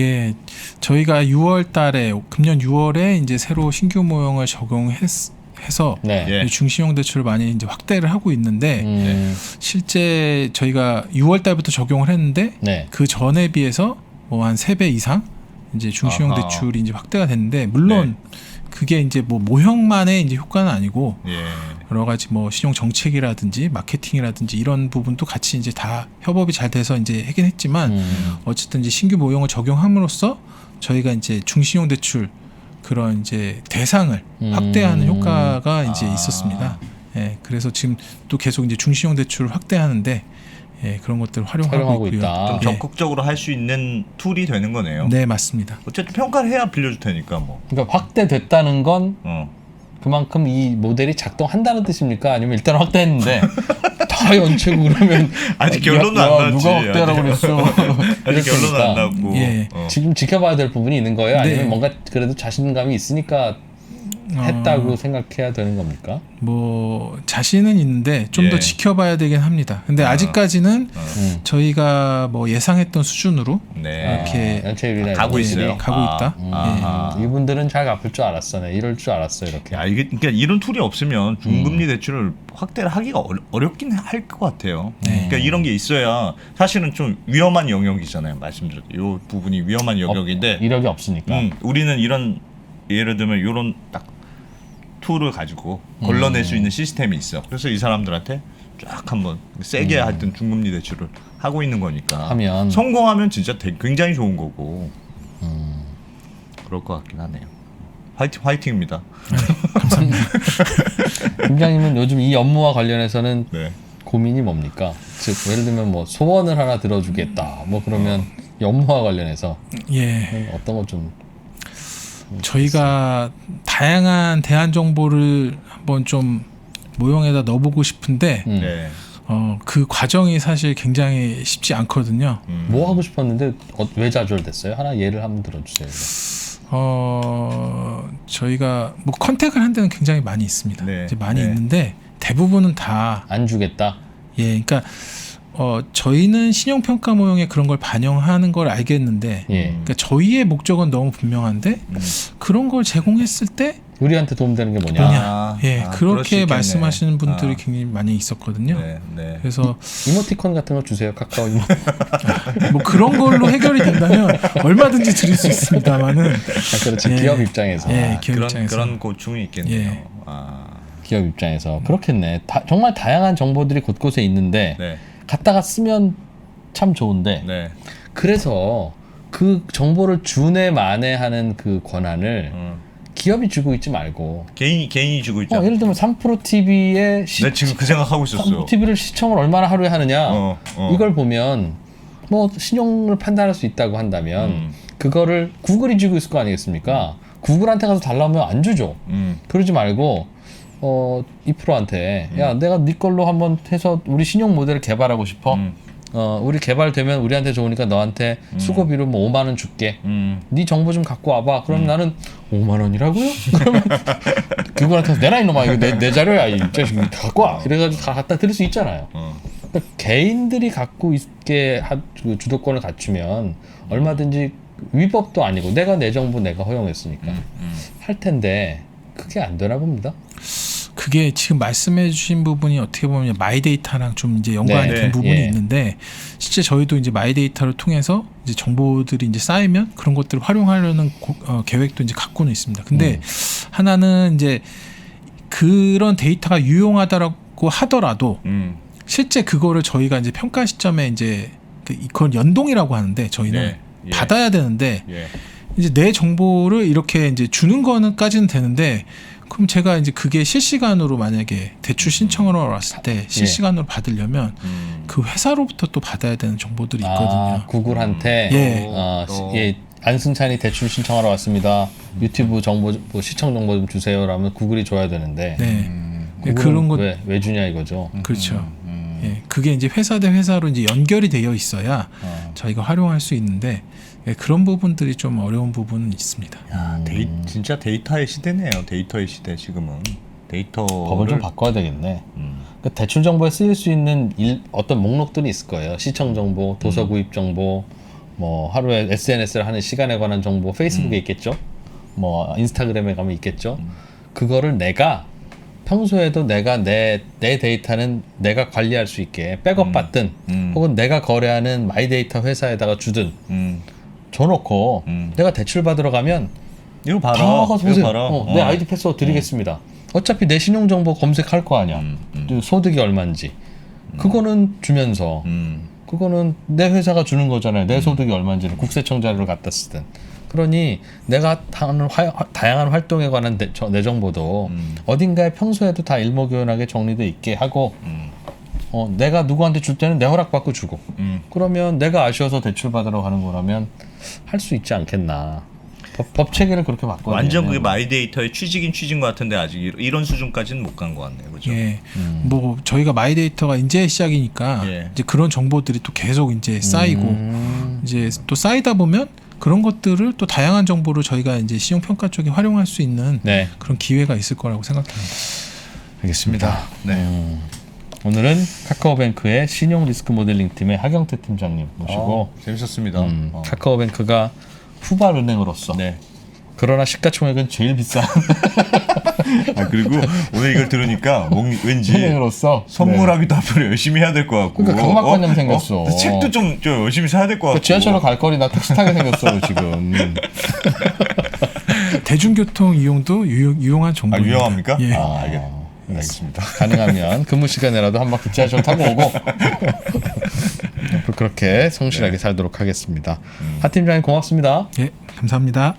예, 저희가 6월 달에 금년 6월에 이제 새로 신규 모형을 적용해서 중신용 대출을 많이 이제 확대를 하고 있는데 실제 저희가 6월 달부터 적용을 했는데 그 전에 비해서 뭐 한 3배 이상 이제 중신용 대출이 이제 확대가 됐는데 물론 그게 이제 뭐 모형만의 이제 효과는 아니고 여러 가지 뭐 신용 정책이라든지 마케팅이라든지 이런 부분도 같이 이제 다 협업이 잘 돼서 이제 하긴 했지만 어쨌든 이제 신규 모형을 적용함으로써 저희가 이제 중신용 대출 그런 이제 대상을 확대하는 효과가 이제 있었습니다. 그래서 지금 또 계속 이제 중신용 대출을 확대하는데 그런 것들을 활용하고 있고요. 좀 적극적으로 할 수 있는 툴이 되는 거네요. 네, 맞습니다. 어쨌든 평가를 해야 빌려줄 테니까 뭐. 그러니까 확대됐다는 건 그만큼 이 모델이 작동한다는 뜻입니까? 아니면 일단 확대했는데 다 연체고 그러면 아직 결론은 안 났지. 누가 확대하라고 그랬어? 아직 결론은 안 났고. 지금 지켜봐야 될 부분이 있는 거예요? 아니면 뭔가 그래도 자신감이 있으니까 했다고 생각해야 되는 겁니까? 뭐 자신은 있는데 좀 더 예. 지켜봐야 되긴 합니다. 근데 아직까지는 저희가 뭐 예상했던 수준으로 네. 이렇게 연체율이나 가고 이런 있어요. 것들이. 가고 있다. 아. 이분들은 잘 갚을 줄 알았어. 네, 이럴 줄 알았어 이렇게. 야, 이게 그러니까 이런 툴이 없으면 중금리 대출을 확대를 하기가 어렵긴 할 것 같아요. 그러니까 이런 게 있어야 사실은 좀 위험한 영역이잖아요. 말씀드렸죠. 이 부분이 위험한 영역인데 이력이 없으니까. 우리는 이런 예를 들면 이런 딱 툴을 가지고 걸러낼 수 있는 시스템이 있어. 그래서 이 사람들한테 쫙 한번 세게 하여튼 중금리 대출을 하고 있는 거니까 하면. 성공하면 진짜 굉장히 좋은 거고 그럴 것 같긴 하네요. 화이팅입니다. 팀장님은 요즘 이 업무와 관련해서는 네. 고민이 뭡니까? 즉 예를 들면 뭐 소원을 하나 들어주겠다. 뭐 그러면 이 업무와 관련해서 예. 어떤 거 좀 저희가 다양한 대안 정보를 한번 좀 모형에다 넣어보고 싶은데 네. 그 과정이 사실 굉장히 쉽지 않거든요. 뭐 하고 싶었는데 왜 좌절됐어요? 하나 예를 한번 들어주세요. 저희가 뭐 컨택을 한 데는 굉장히 많이 있습니다. 네. 이제 많이 네. 있는데 대부분은 다 안 주겠다. 그러니까 저희는 신용평가 모형에 그런 걸 반영하는 걸 알겠는데 예. 그러니까 저희의 목적은 너무 분명한데 그런 걸 제공했을 때 우리한테 도움되는 게 뭐냐? 뭐냐? 그럴 수 그렇게 있겠네. 말씀하시는 분들이 굉장히 많이 있었거든요. 네, 네. 그래서 이모티콘 같은 거 주세요. 카카오 이모. 뭐 그런 걸로 해결이 된다면 얼마든지 드릴 수 있습니다만은 그렇지. 예. 기업 입장에서. 기업 그런 입장에서 그런 고충이 있겠네요. 예. 기업 입장에서 그렇겠네. 정말 다양한 정보들이 곳곳에 있는데 네. 갖다가 쓰면 참 좋은데 네. 그래서 그 정보를 주네 만에하는 그 권한을 기업이 주고 있지 말고 개인이 주고 있죠. 예를 들면 3프로 TV의 네, 지금 그 생각하고 있었어요. TV를 시청을 얼마나 하루에 하느냐 이걸 보면 뭐 신용을 판단할 수 있다고 한다면 그거를 구글이 주고 있을 거 아니겠습니까? 구글한테 가서 달라면 안 주죠. 그러지 말고 2%한테 야 내가 네 걸로 한번 해서 우리 신용 모델을 개발하고 싶어. 우리 개발되면 우리한테 좋으니까 너한테 수고비로 뭐 5만 원 줄게. 네 정보 좀 갖고 와봐. 그럼 나는 5만 원이라고요? 그러면 그거한테 가서 내라 이놈아 이거 내 자료야 이 자식 갖고 와. 이래가지고 다 갖다 드릴 수 있잖아요. 그러니까 개인들이 갖고 있게 그 주도권을 갖추면 얼마든지 위법도 아니고 내가 내 정보 내가 허용했으니까 할 텐데 그게 안 되나 봅니다. 그게 지금 말씀해주신 부분이 어떻게 보면 마이데이터랑 좀 이제 연관이 된 부분이 있는데 실제 저희도 이제 마이데이터를 통해서 이제 정보들이 이제 쌓이면 그런 것들을 활용하려는 계획도 이제 갖고는 있습니다. 근데 하나는 이제 그런 데이터가 유용하다라고 하더라도 실제 그거를 저희가 이제 평가 시점에 이제 그건 연동이라고 하는데 저희는 받아야 되는데 이제 내 정보를 이렇게 이제 주는 거는까지는 되는데 그럼 제가 이제 그게 실시간으로 만약에 대출 신청을 하러 왔을 때 실시간으로 받으려면 그 회사로부터 또 받아야 되는 정보들이 있거든요. 구글한테 안승찬이 대출 신청하러 왔습니다. 유튜브 정보 뭐 시청 정보 좀 주세요라면 구글이 줘야 되는데 그런 것 왜 주냐 이거죠. 그렇죠. 그게 이제 회사 대 회사로 이제 연결이 되어 있어야 저희가 활용할 수 있는데 그런 부분들이 좀 어려운 부분은 있습니다. 야, 진짜 데이터의 시대네요. 데이터의 시대 지금은. 법을 좀 바꿔야 되겠네. 그러니까 대출 정보에 쓰일 수 있는 어떤 목록들이 있을 거예요. 시청 정보, 도서 구입 정보, 뭐 하루에 SNS를 하는 시간에 관한 정보, 페이스북에 있겠죠. 뭐 인스타그램에 가면 있겠죠. 그거를 내가 평소에도 내가 내 데이터는 내가 관리할 수 있게 백업 받든 혹은 내가 거래하는 마이데이터 회사에다가 주든 줘놓고 내가 대출 받으러 가면 이거 봐라. 다 가서 보세요. 내 아이디 패스워드 드리겠습니다. 어차피 내 신용정보 검색할 거 아니야. 소득이 얼마인지. 그거는 주면서 그거는 내 회사가 주는 거잖아요. 내 소득이 얼마인지는 국세청 자료를 갖다 쓰든. 그러니 내가 하는 다양한 활동에 관한 내 정보도 어딘가에 평소에도 다 일목요연하게 정리돼 있게 하고 내가 누구한테 줄 때는 내 허락받고 주고 그러면 내가 아쉬워서 대출 받으러 가는 거라면 할 수 있지 않겠나. 법 체계를 그렇게 바꿔야 완전 그게 마이데이터의 취지긴 취지인 것 같은데 아직 이런 수준까지는 못 간 것 같네요. 그죠? 뭐 저희가 마이데이터가 이제 시작이니까 이제 그런 정보들이 또 계속 이제 쌓이고 이제 또 쌓이다 보면 그런 것들을 또 다양한 정보로 저희가 이제 신용평가 쪽에 활용할 수 있는 네. 그런 기회가 있을 거라고 생각합니다. 알겠습니다. 네. 오늘은 카카오뱅크의 신용 리스크 모델링 팀의 하경태 팀장님 모시고 재밌었습니다. 카카오뱅크가 후발은행으로서 네. 그러나 시가총액은 제일 비싼 그리고 오늘 이걸 들으니까 왠지 은행으로서 선물하기도 앞으로 열심히 해야 될 것 같고. 그러니까 강박관념 생겼어. 책도 좀 열심히 사야 될 것 같고. 지하철로 갈 거리나 택시 타게 생겼어요 지금. 대중교통 이용도 유용한 정보입니다. 유용합니까? 예. 알겠습니다. 가능하면 근무 시간에라도 한 바퀴 지하철 타고 오고 그렇게 성실하게 살도록 하겠습니다. 하 팀장님 고맙습니다. 예, 감사합니다.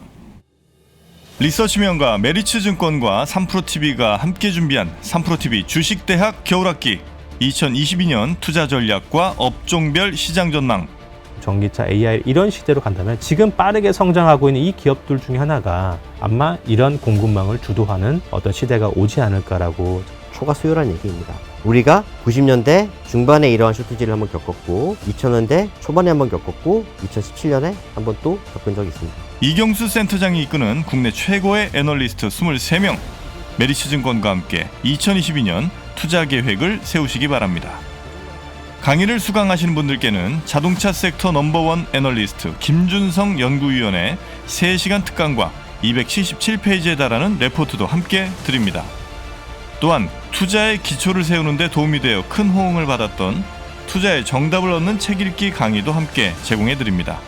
리서치명가 메리츠증권과 3프로TV가 함께 준비한 3프로TV 주식대학 겨울학기 2022년 투자 전략과 업종별 시장 전망. 전기차, AI 이런 시대로 간다면 지금 빠르게 성장하고 있는 이 기업들 중에 하나가 아마 이런 공급망을 주도하는 어떤 시대가 오지 않을까라고. 초과 수요라는 얘기입니다. 우리가 90년대 중반에 이러한 쇼트지를 한번 겪었고 2000년대 초반에 한번 겪었고 2017년에 한번 또 겪은 적이 있습니다. 이경수 센터장이 이끄는 국내 최고의 애널리스트 23명 메리츠증권과 함께 2022년 투자 계획을 세우시기 바랍니다. 강의를 수강하시는 분들께는 자동차 섹터 넘버원 애널리스트 김준성 연구위원의 3시간 특강과 277페이지에 달하는 레포트도 함께 드립니다. 또한 투자의 기초를 세우는 데 도움이 되어 큰 호응을 받았던 투자의 정답을 얻는 책 읽기 강의도 함께 제공해 드립니다.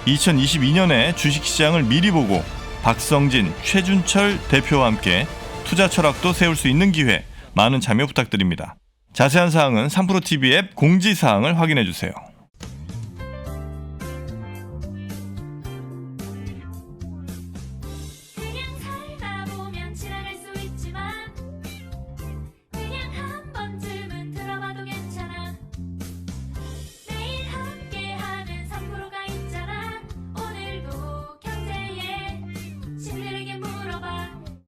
2022년에 주식시장을 미리 보고 박성진, 최준철 대표와 함께 투자 철학도 세울 수 있는 기회 많은 참여 부탁드립니다. 자세한 사항은 3프로TV 앱 공지사항을 확인해 주세요.